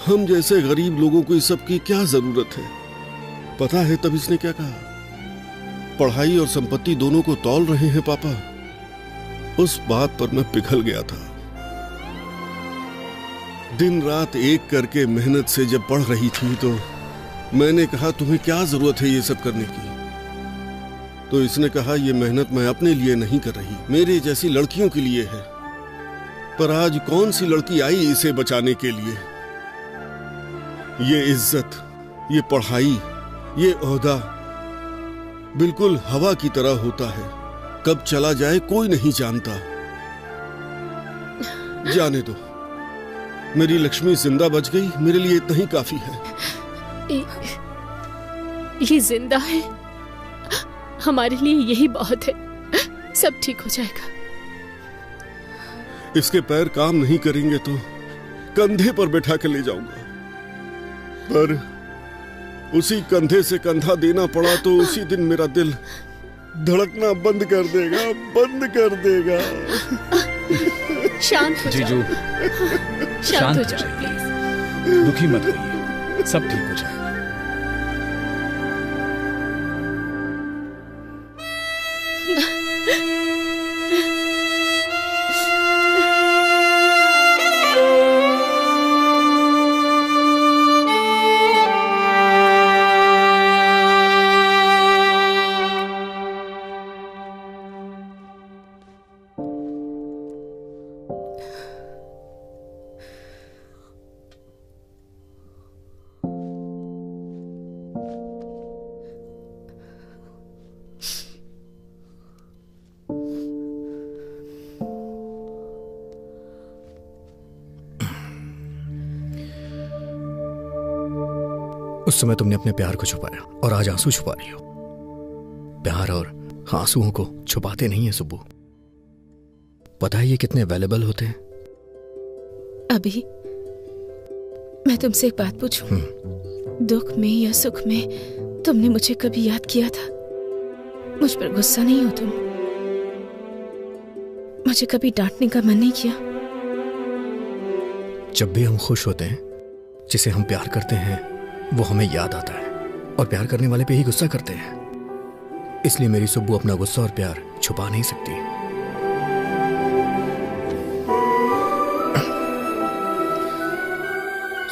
[SPEAKER 12] हम जैसे गरीब लोगों को इस सब की क्या जरूरत है। पता है तब इसने क्या कहा? पढ़ाई और संपत्ति दोनों को तौल रहे हैं पापा। उस बात पर मैं पिघल गया था। दिन रात एक करके मेहनत से जब पढ़ रही थी तो मैंने कहा तुम्हें क्या जरूरत है ये सब करने की। तो इसने कहा ये मेहनत मैं अपने लिए नहीं कर रही, मेरे जैसी लड़कियों के लिए है। पर आज कौन सी लड़की आई इसे बचाने के लिए? ये इज्जत, ये पढ़ाई, ये ओहदा बिल्कुल हवा की तरह होता है। कब चला जाए कोई नहीं जानता। जाने दो, मेरी लक्ष्मी जिंदा बच गई, मेरे लिए इतना ही काफी है।
[SPEAKER 13] ये जिंदा है, हमारे लिए यही बहुत है। सब ठीक हो जाएगा।
[SPEAKER 12] इसके पैर काम नहीं करेंगे तो कंधे पर बैठा कर ले जाऊंगा। पर उसी कंधे से कंधा देना पड़ा तो उसी दिन मेरा दिल धड़कना बंद कर देगा, बंद कर देगा।
[SPEAKER 13] शांत हो
[SPEAKER 5] जीजू,
[SPEAKER 13] शांत हो जाओ प्लीज।
[SPEAKER 5] दुखी मत होइए, सब ठीक हो जाएगा।
[SPEAKER 17] उस समय तुमने अपने प्यार को छुपाया और आज आंसू छुपा रही हो। प्यार और आंसुओं को छुपाते नहीं है सुब्बू। पता है ये कितने वैल्यूएबल होते हैं?
[SPEAKER 16] अभी मैं तुमसे एक बात पूछूं? दुख में या सुख में तुमने मुझे कभी याद किया था? मुझ पर गुस्सा नहीं हो तुम? मुझे कभी डांटने का मन नहीं किया?
[SPEAKER 17] जब भी हम खुश होते हैं, जिसे हम प्यार करते हैं वो हमें याद आता है, और प्यार करने वाले पे ही गुस्सा करते हैं। इसलिए मेरी सुब्बू अपना गुस्सा और प्यार छुपा नहीं सकती।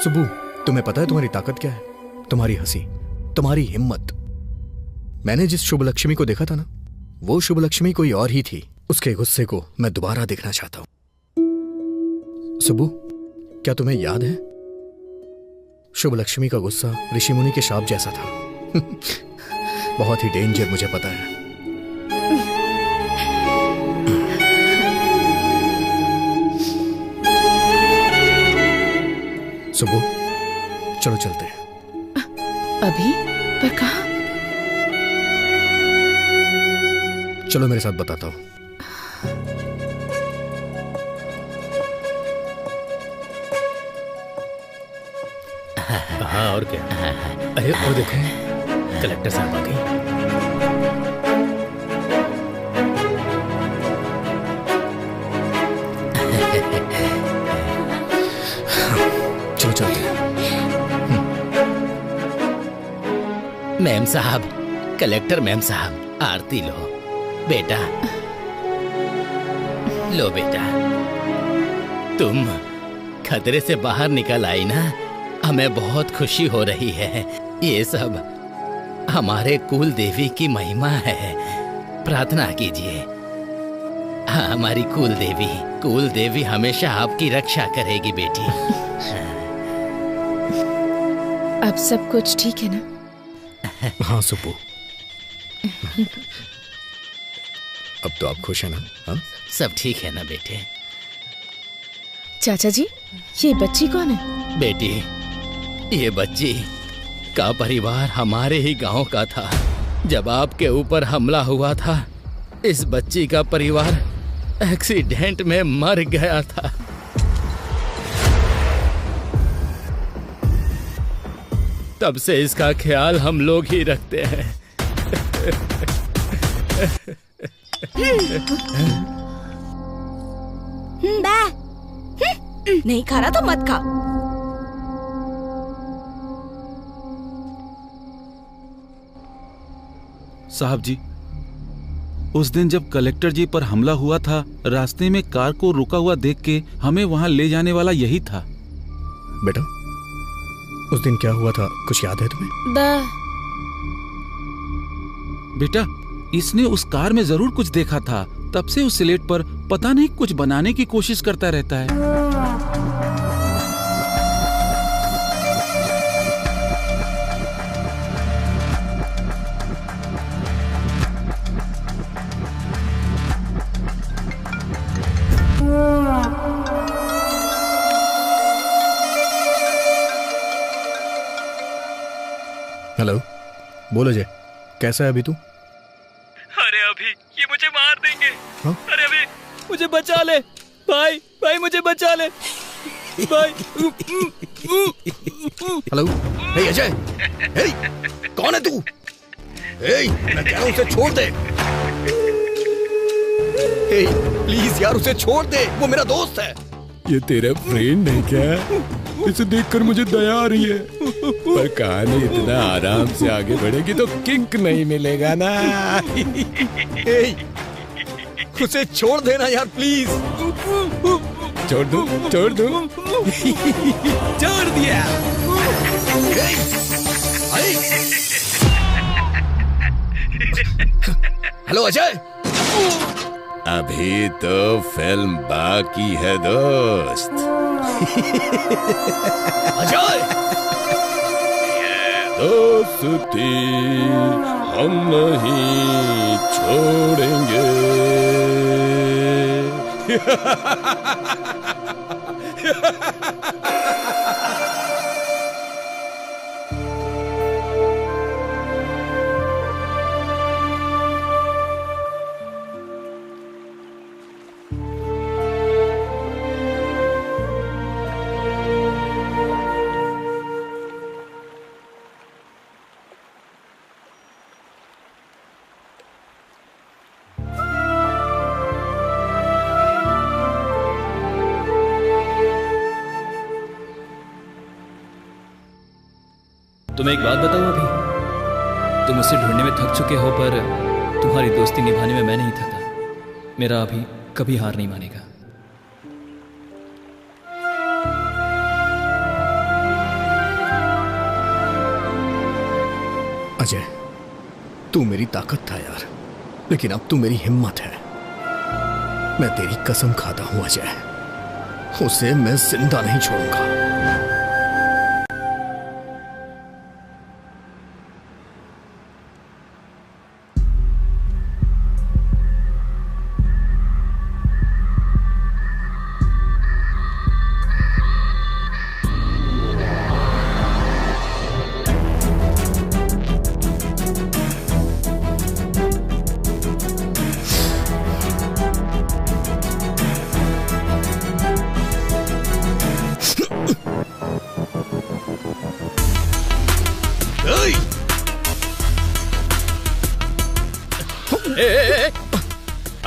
[SPEAKER 17] सुब्बू, तुम्हें पता है तुम्हारी ताकत क्या है? तुम्हारी हंसी, तुम्हारी हिम्मत। मैंने जिस शुभ लक्ष्मी को देखा था ना, वो शुभ लक्ष्मी कोई और ही थी। उसके गुस्से को मैं दोबारा देखना चाहता हूं। सुब्बू, क्या तुम्हें याद है शुभ लक्ष्मी का गुस्सा ऋषि मुनि के शाप जैसा था। बहुत ही डेंजर, मुझे पता है। सुब्बू, चलो चलते हैं।
[SPEAKER 16] अभी? पर कहाँ?
[SPEAKER 17] चलो मेरे साथ, बताता हूं।
[SPEAKER 11] हाँ, और क्या? अरे और देखो, कलेक्टर साहब आ गई।
[SPEAKER 17] चलो चलते हैं।
[SPEAKER 11] मैम साहब, कलेक्टर मैम साहब, आरती लो। बेटा लो बेटा, तुम खतरे से बाहर निकल आई ना, हमें बहुत खुशी हो रही है। ये सब हमारे कुल देवी की महिमा है। प्रार्थना कीजिए। हाँ, हमारी कुल देवी हमेशा आपकी रक्षा करेगी बेटी।
[SPEAKER 16] अब सब कुछ ठीक है ना?
[SPEAKER 17] हाँ सुब्बू, अब तो आप खुश हैं ना? हाँ?
[SPEAKER 11] सब ठीक है ना बेटे?
[SPEAKER 16] चाचा जी, ये बच्ची कौन है?
[SPEAKER 11] बेटी, ये बच्ची का परिवार हमारे ही गांव का था। जब आपके ऊपर हमला हुआ था, इस बच्ची का परिवार एक्सीडेंट में मर गया था। तब से इसका ख्याल हम लोग ही रखते हैं।
[SPEAKER 3] नहीं खा रहा तो मत खा।
[SPEAKER 5] साहब जी, उस दिन जब कलेक्टर जी पर हमला हुआ था, रास्ते में कार को रुका हुआ देख के हमें वहां ले जाने वाला यही था।
[SPEAKER 17] बेटा, उस दिन क्या हुआ था, कुछ याद है तुम्हें?
[SPEAKER 5] बेटा, इसने उस कार में जरूर कुछ देखा था। तब से उस स्लेट पर पता नहीं कुछ बनाने की कोशिश करता रहता है।
[SPEAKER 17] हेलो, बोलो जय, कैसा है अभी तू?
[SPEAKER 10] अरे अभी ये मुझे मार देंगे।
[SPEAKER 17] हाँ?
[SPEAKER 10] अरे अभी मुझे बचा ले भाई, भाई मुझे बचा ले भाई।
[SPEAKER 17] हेलो, हे अजय, हे, कौन है तू? हे, मैं कह रहा हूं उसे छोड़ दे। हे, प्लीज यार उसे छोड़ दे, वो मेरा दोस्त है।
[SPEAKER 9] ये तेरा फ्रेंड है क्या? इसे देखकर मुझे दया आ रही है, पर कहानी इतना आराम से आगे बढ़ेगी तो किंक नहीं मिलेगा ना।
[SPEAKER 17] उसे छोड़ देना यार प्लीज।
[SPEAKER 9] छोड़ दूं? छोड़ दूं? छोड़ दिया।
[SPEAKER 17] हेलो अजय।
[SPEAKER 1] अभी तो फिल्म बाकी है दोस्त।
[SPEAKER 17] अजय,
[SPEAKER 9] दोस्ती हम नहीं छोड़ेंगे।
[SPEAKER 10] तुम्हें एक बात बताऊं अभी, तुम उसे ढूंढने में थक चुके हो, पर तुम्हारी दोस्ती निभाने में मैं नहीं थका। मेरा अभी कभी हार नहीं मानेगा।
[SPEAKER 17] अजय, तू मेरी ताकत था यार, लेकिन अब तू मेरी हिम्मत है। मैं तेरी कसम खाता हूं अजय, उसे मैं जिंदा नहीं छोड़ूंगा।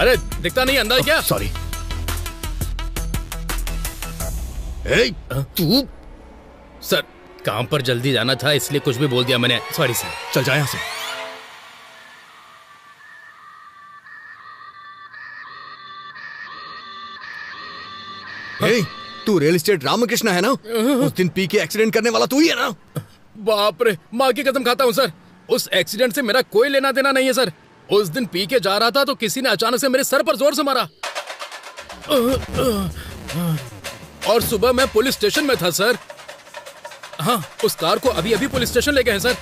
[SPEAKER 2] अरे दिखता नहीं अंदर क्या?
[SPEAKER 17] सॉरी। तू
[SPEAKER 11] सर, काम पर जल्दी जाना था इसलिए कुछ भी बोल दिया मैंने। Sorry sir.
[SPEAKER 17] चल जा यहां से। तू रियल एस्टेट रामकृष्ण है ना? उस दिन पी के एक्सीडेंट करने वाला तू ही है ना?
[SPEAKER 2] बाप रे, माँ की कसम खाता हूँ सर, उस एक्सीडेंट से मेरा कोई लेना देना नहीं है सर। उस दिन पी के जा रहा था तो किसी ने अचानक से मेरे सर पर जोर से मारा और सुबह मैं पुलिस स्टेशन में था सर। हाँ, उस कार को अभी अभी पुलिस स्टेशन ले गए हैं सर।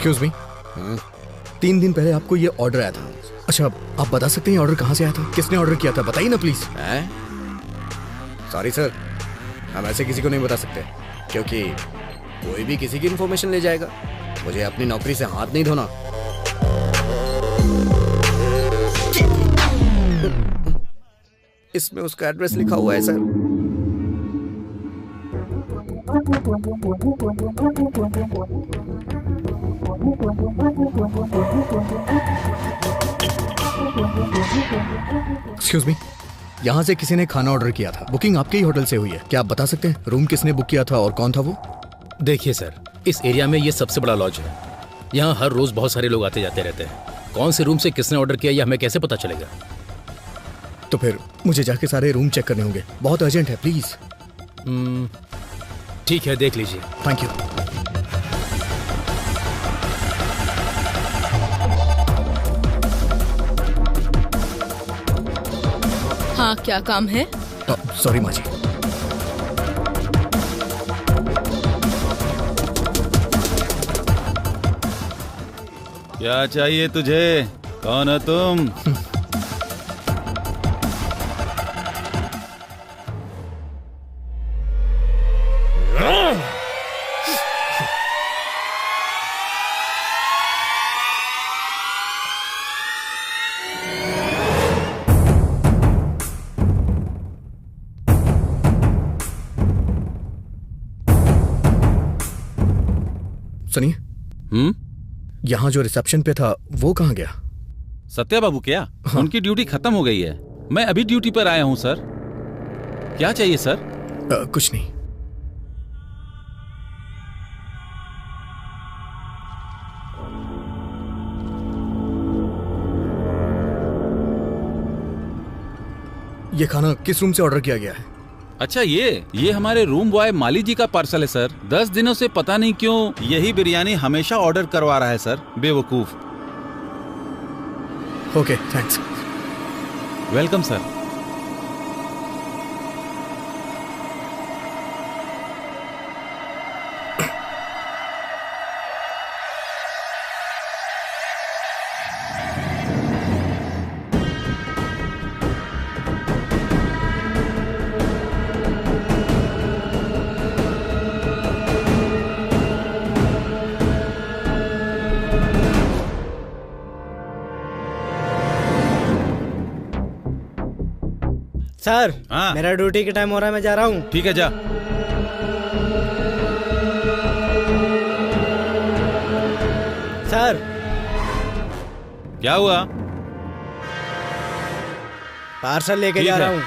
[SPEAKER 17] एक्सक्यूज मी, 3 दिन पहले आपको ये ऑर्डर आया था। अच्छा, आप बता सकते हैं ऑर्डर कहाँ से आया था? किसने ऑर्डर किया था? बताइए ना प्लीज।
[SPEAKER 21] सॉरी सर, हम ऐसे किसी को नहीं बता सकते, क्योंकि कोई भी किसी की इन्फॉर्मेशन ले जाएगा। मुझे अपनी नौकरी से हाथ नहीं धोना। इसमें उसका एड्रेस लिखा हुआ है सर।
[SPEAKER 17] एक्सक्यूज मी, यहाँ से किसी ने खाना ऑर्डर किया था। बुकिंग आपके ही होटल से हुई है। क्या आप बता सकते हैं रूम किसने बुक किया था और कौन था वो?
[SPEAKER 11] देखिए सर, इस एरिया में ये सबसे बड़ा लॉज है। यहाँ हर रोज बहुत सारे लोग आते जाते रहते हैं। कौन से रूम से किसने ऑर्डर किया ये हमें कैसे पता चलेगा?
[SPEAKER 17] तो फिर मुझे जाके सारे रूम चेक करने होंगे। बहुत अर्जेंट है, प्लीज।
[SPEAKER 11] ठीक है, देख लीजिए।
[SPEAKER 17] Thank you.
[SPEAKER 13] हाँ, क्या काम है?
[SPEAKER 17] सॉरी माँ जी।
[SPEAKER 5] क्या चाहिए तुझे? कौन है तुम?
[SPEAKER 17] सुनिए, यहाँ जो रिसेप्शन पे था वो कहाँ गया?
[SPEAKER 5] सत्या बाबू क्या? हाँ। उनकी ड्यूटी खत्म हो गई है। मैं अभी ड्यूटी पर आया हूँ सर। क्या चाहिए सर?
[SPEAKER 17] कुछ नहीं। ये खाना किस रूम से ऑर्डर किया गया है?
[SPEAKER 5] अच्छा ये हमारे रूम बॉय माली जी का पार्सल है सर। 10 दिनों से पता नहीं क्यों यही बिरयानी हमेशा ऑर्डर करवा रहा है सर, बेवकूफ।
[SPEAKER 17] Okay, thanks.
[SPEAKER 5] Welcome sir.
[SPEAKER 15] Sir, मेरा ड्यूटी का टाइम हो रहा है, मैं जा रहा हूँ।
[SPEAKER 5] ठीक है, जा।
[SPEAKER 15] सर,
[SPEAKER 5] क्या हुआ?
[SPEAKER 15] पार्सल लेके जा रहा हूँ।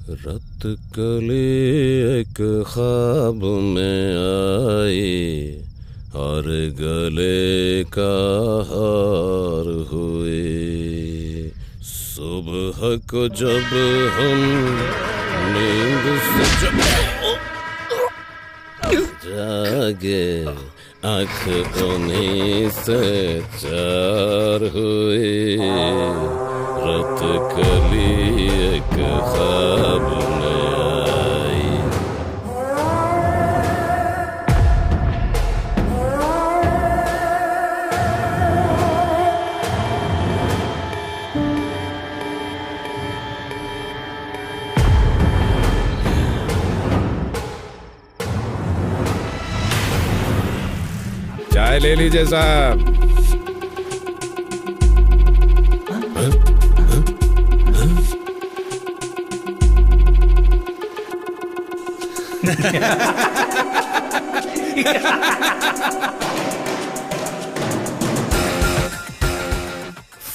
[SPEAKER 22] रत कले एक ख्वाब में आई और गले का हार हुए। सुबह को जब हम नींद से जागे आँख उन्हीं से चार हुए। रत कली एक ख्वाब में आई।
[SPEAKER 1] चाय ले लीजिए साहब।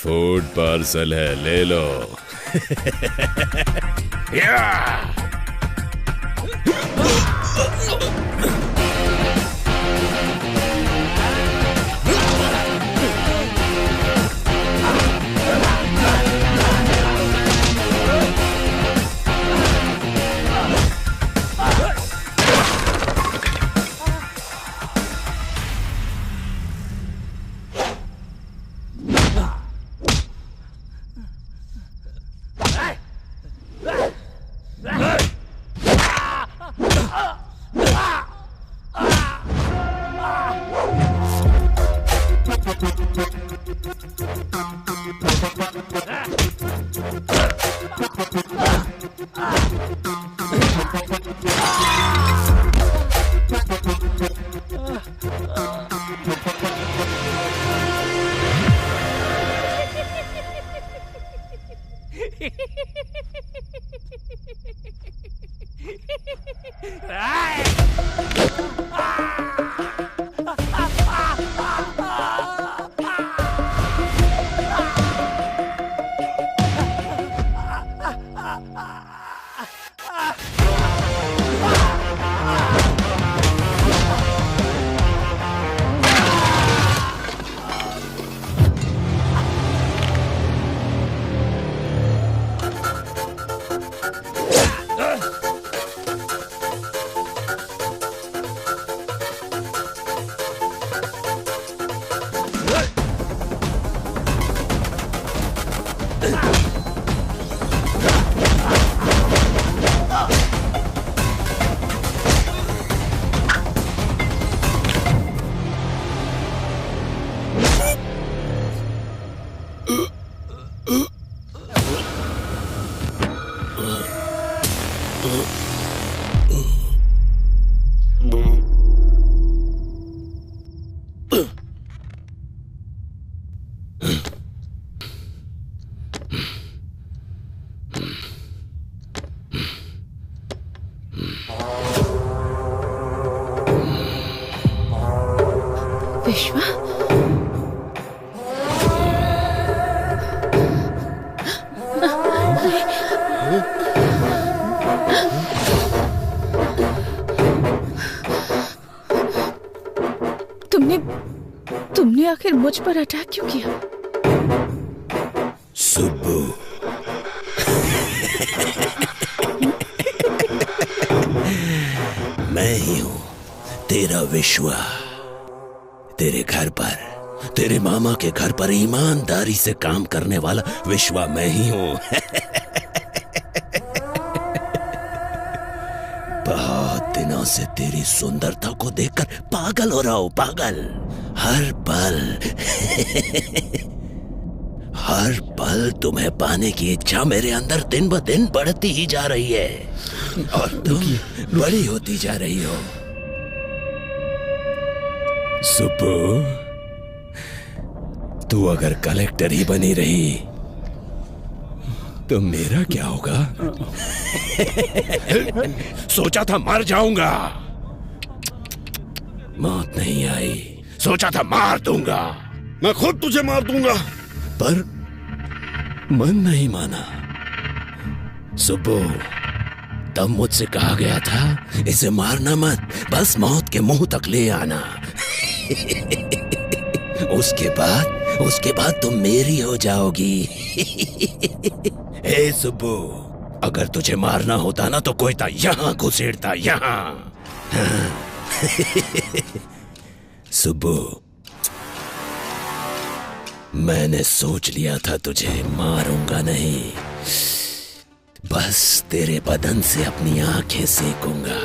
[SPEAKER 22] फूड पार्सल है, ले लो।
[SPEAKER 4] विश्वा, तुमने आखिर मुझ पर अटैक क्यों किया?
[SPEAKER 22] सुब्बू, मैं ही हूं तेरा विश्वा। तेरे घर पर, तेरे मामा के घर पर ईमानदारी से काम करने वाला विश्वा मैं ही हूं। बहुत दिनों से तेरी सुंदरता को देखकर पागल हो रहा हूं, पागल। हर पल तुम्हें पाने की इच्छा मेरे अंदर दिन ब दिन बढ़ती ही जा रही है और तुम बड़ी होती जा रही हो। सुब्बू, तू अगर कलेक्टर ही बनी रही तो मेरा क्या होगा? सोचा था मर जाऊंगा, मौत नहीं आई। सोचा था मार दूंगा,
[SPEAKER 12] मैं खुद तुझे मार दूंगा,
[SPEAKER 22] पर मन नहीं माना। सुब्बू, तब मुझसे कहा गया था इसे मारना मत, बस मौत के मुंह तक ले आना। उसके बाद तुम मेरी हो जाओगी। हे सुब्बू, अगर तुझे मारना होता ना तो कोई था यहां घुसेड़ता, यहां। सुब्बू, मैंने सोच लिया था तुझे मारूंगा नहीं, बस तेरे बदन से अपनी आंखें सेकूंगा।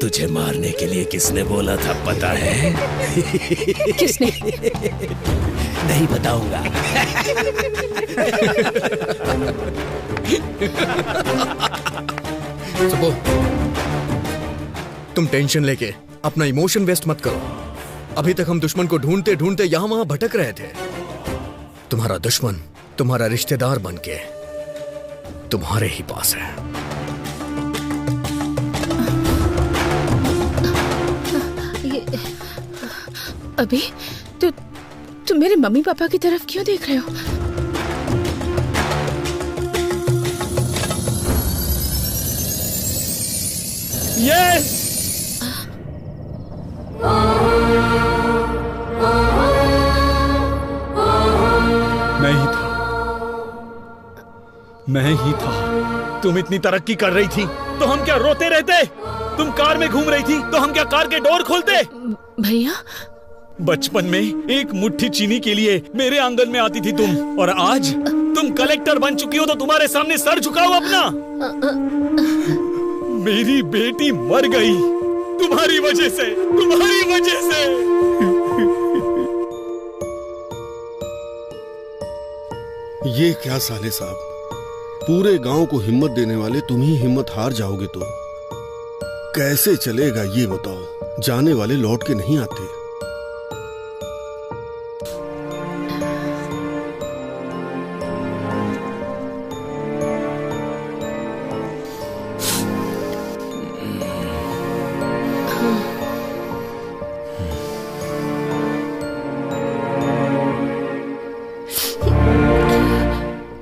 [SPEAKER 22] तुझे मारने के लिए किसने बोला था पता है?
[SPEAKER 4] किसने?
[SPEAKER 22] नहीं बताऊंगा।
[SPEAKER 17] सुबो, तुम टेंशन लेके अपना इमोशन वेस्ट मत करो। अभी तक हम दुश्मन को ढूंढते ढूंढते यहां वहां भटक रहे थे। तुम्हारा दुश्मन तुम्हारा रिश्तेदार बनके तुम्हारे ही पास है।
[SPEAKER 4] अभी तुम मेरे मम्मी पापा की तरफ क्यों देख रहे हो?
[SPEAKER 2] यस। मैं ही था। तुम इतनी तरक्की कर रही थी तो हम क्या रोते रहते? तुम कार में घूम रही थी तो हम क्या कार के डोर खोलते?
[SPEAKER 16] भैया,
[SPEAKER 2] बचपन में एक मुट्ठी चीनी के लिए मेरे आंगन में आती थी तुम, और आज तुम कलेक्टर बन चुकी हो तो तुम्हारे सामने सर झुकाओ अपना। मेरी बेटी मर गई तुम्हारी वजह से, तुम्हारी वजह से।
[SPEAKER 12] ये क्या साले साहब, पूरे गांव को हिम्मत देने वाले तुम ही हिम्मत हार जाओगे तो कैसे चलेगा ये बताओ। जाने वाले लौट के नहीं आते।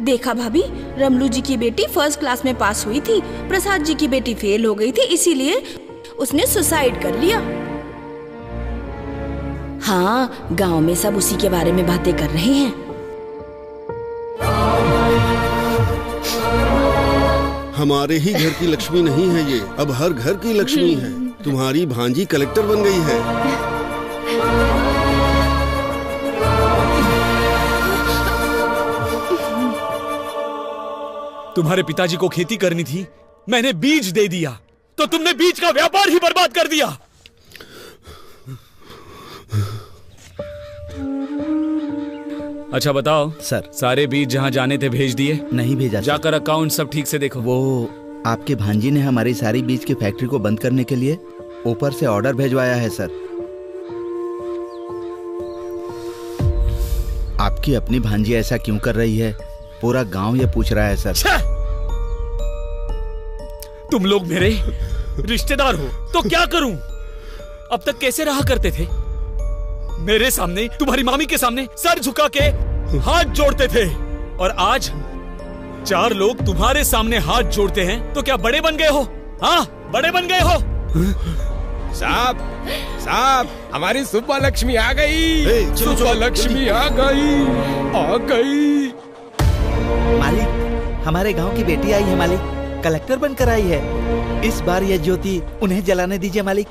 [SPEAKER 3] देखा भाभी, रमलू जी की बेटी फर्स्ट क्लास में पास हुई थी, प्रसाद जी की बेटी फेल हो गई थी, इसीलिए उसने सुसाइड कर लिया। हाँ, गांव में सब उसी के बारे में बातें कर रहे हैं।
[SPEAKER 12] हमारे ही घर की लक्ष्मी नहीं है ये, अब हर घर की लक्ष्मी है। तुम्हारी भांजी कलेक्टर बन गई है।
[SPEAKER 2] तुम्हारे पिताजी को खेती करनी थी, मैंने बीज दे दिया तो तुमने बीज का व्यापार ही बर्बाद कर दिया। अच्छा बताओ
[SPEAKER 7] सर,
[SPEAKER 2] सारे बीज जहां जाने थे भेज दिए?
[SPEAKER 7] नहीं भेजा।
[SPEAKER 2] जाकर अकाउंट सब ठीक से देखो।
[SPEAKER 7] वो आपके भांजी ने हमारी सारी बीज की फैक्ट्री को बंद करने के लिए ऊपर से ऑर्डर भेजवाया है सर। आपकी अपनी भांजी ऐसा क्यों कर रही है, पूरा गांव ये पूछ रहा है सर।
[SPEAKER 2] तुम लोग मेरे रिश्तेदार हो तो क्या करूं? अब तक कैसे रहा करते थे? मेरे सामने, तुम्हारी मामी के सामने सर झुका के हाथ जोड़ते थे, और आज 4 लोग तुम्हारे सामने हाथ जोड़ते हैं तो क्या बड़े बन गए हो? हाँ, बड़े बन गए हो।
[SPEAKER 1] साहब, साहब, हमारी सुब्बा लक्ष्मी आ गई। सुब्बा लक्ष्मी आ गई, आ गई।
[SPEAKER 7] मालिक, हमारे गांव की बेटी आई है मालिक, कलेक्टर बनकर आई है। इस बार यह ज्योति उन्हें जलाने दीजिए मालिक।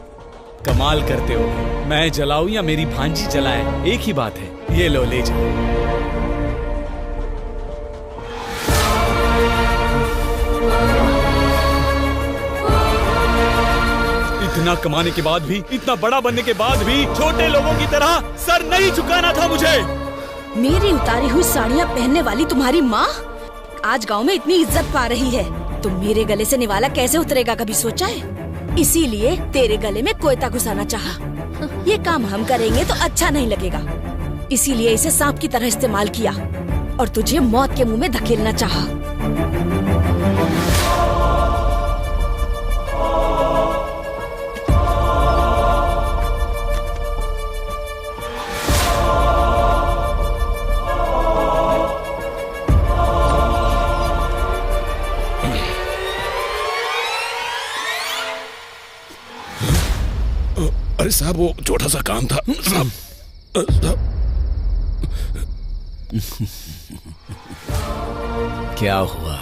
[SPEAKER 2] कमाल करते हो, मैं जलाऊं या मेरी भांजी जलाए, एक ही बात है। ये लो, ले जाओ। इतना कमाने के बाद भी, इतना बड़ा बनने के बाद भी छोटे लोगों की तरह सर नहीं झुकाना था मुझे।
[SPEAKER 3] मेरी उतारी हुई साड़ियाँ पहनने वाली तुम्हारी माँ आज गांव में इतनी इज्जत पा रही है, तो मेरे गले से निवाला कैसे उतरेगा, कभी सोचा है? इसीलिए तेरे गले में कोयता घुसाना चाहा। ये काम हम करेंगे तो अच्छा नहीं लगेगा, इसीलिए इसे सांप की तरह इस्तेमाल किया और तुझे मौत के मुंह में धकेलना चाहा।
[SPEAKER 22] अरे साहब, वो छोटा सा काम था साहब।
[SPEAKER 19] क्या हुआ,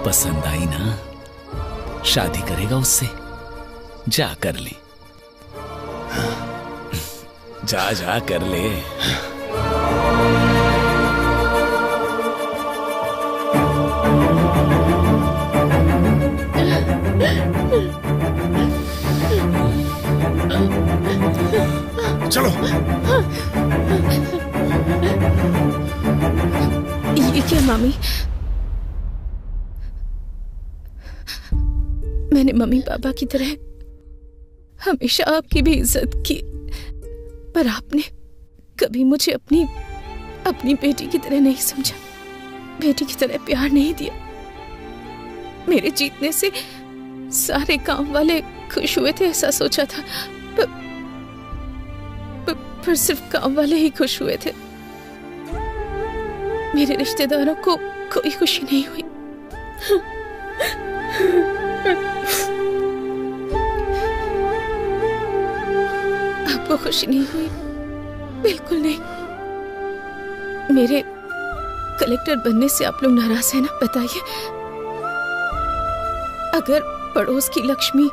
[SPEAKER 19] पसंद आई ना? शादी करेगा उससे? जा कर ले, जा जा कर ले।
[SPEAKER 12] चलो।
[SPEAKER 16] ये क्या मामी? मैंने मम्मी पापा की तरह हमेशा आपकी भी इज्जत की, पर आपने कभी मुझे अपनी बेटी की तरह नहीं समझा, बेटी की तरह प्यार नहीं दिया। मेरे जीतने से सारे गांव वाले खुश हुए थे ऐसा सोचा था, पर सिर्फ गांव वाले ही खुश हुए थे। मेरे रिश्तेदारों को कोई खुशी नहीं हुई।
[SPEAKER 4] वो खुशी नहीं हुई, बिल्कुल नहीं। मेरे कलेक्टर बनने से आप लोग नाराज हैं ना? बताइए, अगर पड़ोस की लक्ष्मी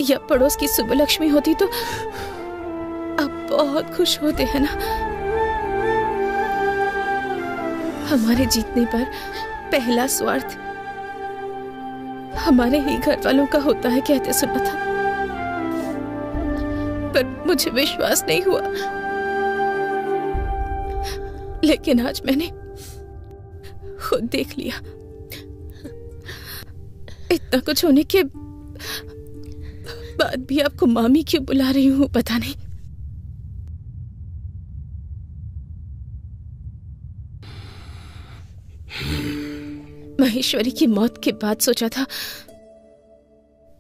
[SPEAKER 4] या पड़ोस की सुबलक्ष्मी होती तो आप बहुत खुश होते हैं ना। हमारे जीतने पर पहला स्वार्थ हमारे ही घर वालों का होता है कहते सुना था, पर मुझे विश्वास नहीं हुआ। लेकिन आज मैंने खुद देख लिया। इतना कुछ होने के बाद भी आपको मामी क्यों बुला रही हूँ पता नहीं। महेश्वरी की मौत के बाद सोचा था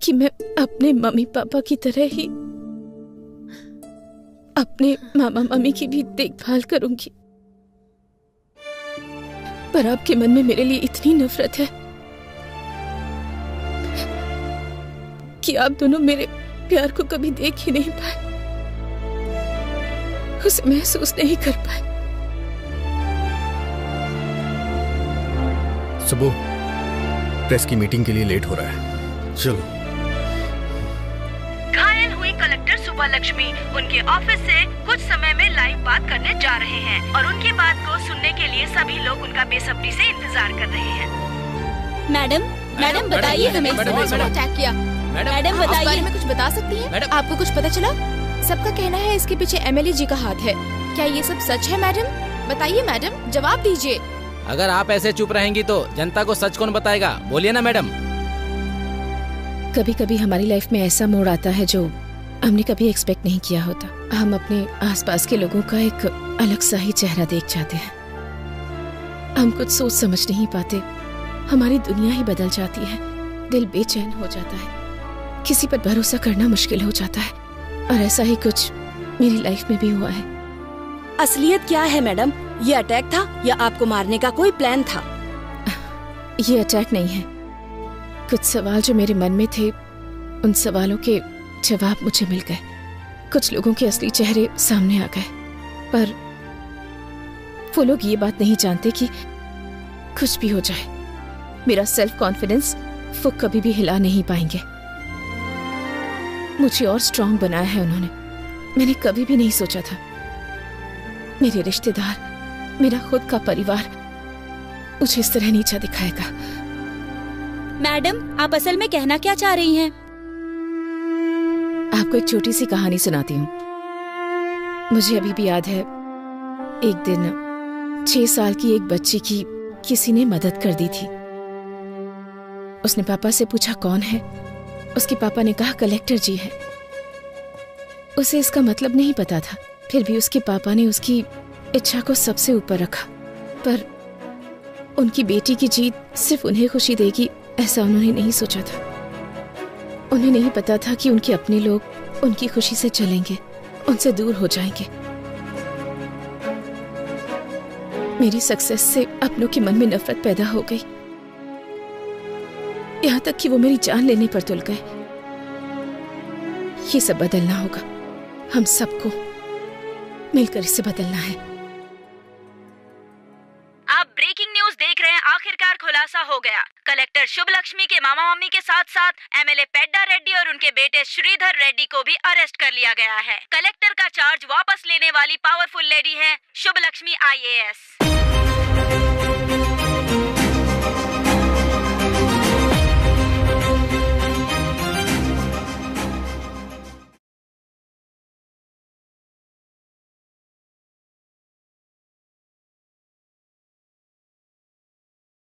[SPEAKER 4] कि मैं अपने मम्मी पापा की तरह ही अपने मामा मामी की भी देखभाल करूंगी, पर आपके मन में मेरे लिए इतनी नफरत है कि आप दोनों मेरे प्यार को कभी देख ही नहीं पाए, उसे महसूस नहीं कर पाए।
[SPEAKER 17] सुबह प्रेस की मीटिंग के लिए लेट हो रहा है, चलो।
[SPEAKER 18] घायल हुई कलेक्टर सुबलक्ष्मी उनके ऑफिस से कुछ समय में लाइव बात करने जा रहे हैं और उनकी बात को सुनने के लिए सभी लोग उनका बेसब्री से इंतजार कर रहे हैं।
[SPEAKER 16] मैडम बताइए, हमें अटैक किया। मैडम बताइए, इस बारे में कुछ बता सकती हैं? आपको कुछ पता चला? सबका कहना है इसके पीछे एमएलए जी का हाथ है, क्या ये सब सच है? मैडम बताइए, मैडम जवाब दीजिए।
[SPEAKER 8] अगर आप ऐसे चुप रहेंगी तो जनता को सच कौन बताएगा? बोलिए ना मैडम।
[SPEAKER 4] कभी कभी हमारी लाइफ में ऐसा मोड़ आता है जो हमने कभी एक्सपेक्ट नहीं किया होता। हम अपने आसपास के लोगों का एक अलग सा ही चेहरा देख जाते हैं। हम कुछ सोच समझ नहीं पाते, हमारी दुनिया ही बदल जाती है, दिल बेचैन हो जाता है, किसी पर भरोसा करना मुश्किल हो जाता है। और ऐसा ही कुछ मेरी लाइफ में भी हुआ है।
[SPEAKER 3] असलियत क्या है मैडम? ये अटैक था या आपको मारने का कोई प्लान था?
[SPEAKER 4] ये अटैक नहीं है। कुछ सवाल जो मेरे मन में थे, उन सवालों के जवाब मुझे मिल गए। कुछ लोगों के असली चेहरे सामने आ गए, पर वो लोग ये बात नहीं जानते कि कुछ भी हो जाए, मेरा सेल्फ कॉन्फिडेंस वो कभी भी हिला नहीं पाएंगे। मुझे और स्ट्रांग बनाया है उन्होंने। मैंने कभी भी नहीं सोचा था मेरे रिश्तेदार, मेरा खुद का परिवार मुझे इस तरह नीचा दिखाएगा।
[SPEAKER 20] मैडम, आप असल में कहना क्या चाह रही हैं?
[SPEAKER 4] आपको एक छोटी सी कहानी सुनाती हूँ। मुझे अभी भी याद है, एक दिन 6 साल की एक बच्ची की किसी ने मदद कर दी थी। उसने पापा से पूछा कौन है। उसके पापा ने कहा कलेक्टर जी है। उसे इसका मतलब नहीं पता था, फिर भी उसके पापा ने उसकी इच्छा को सबसे ऊपर रखा। पर उनकी बेटी की जीत सिर्फ उन्हें खुशी देगी ऐसा उन्होंने नहीं सोचा था। उन्हें नहीं पता था कि उनके अपने लोग उनकी खुशी से चलेंगे, उनसे दूर हो जाएंगे। मेरी सक्सेस से अपनों के मन में नफरत पैदा हो गई, यहाँ तक कि वो मेरी जान लेने पर तुल गए। ये सब बदलना होगा, हम सबको मिलकर इसे बदलना है।
[SPEAKER 18] आप ब्रेकिंग न्यूज देख रहे हैं। आखिरकार खुलासा हो गया। कलेक्टर शुभलक्ष्मी के मामा मामी के साथ साथ एमएलए पेड्डा रेड्डी और उनके बेटे श्रीधर रेड्डी को भी अरेस्ट कर लिया गया है। कलेक्टर का चार्ज वापस लेने वाली पावरफुल लेडी है शुभलक्ष्मी IAS।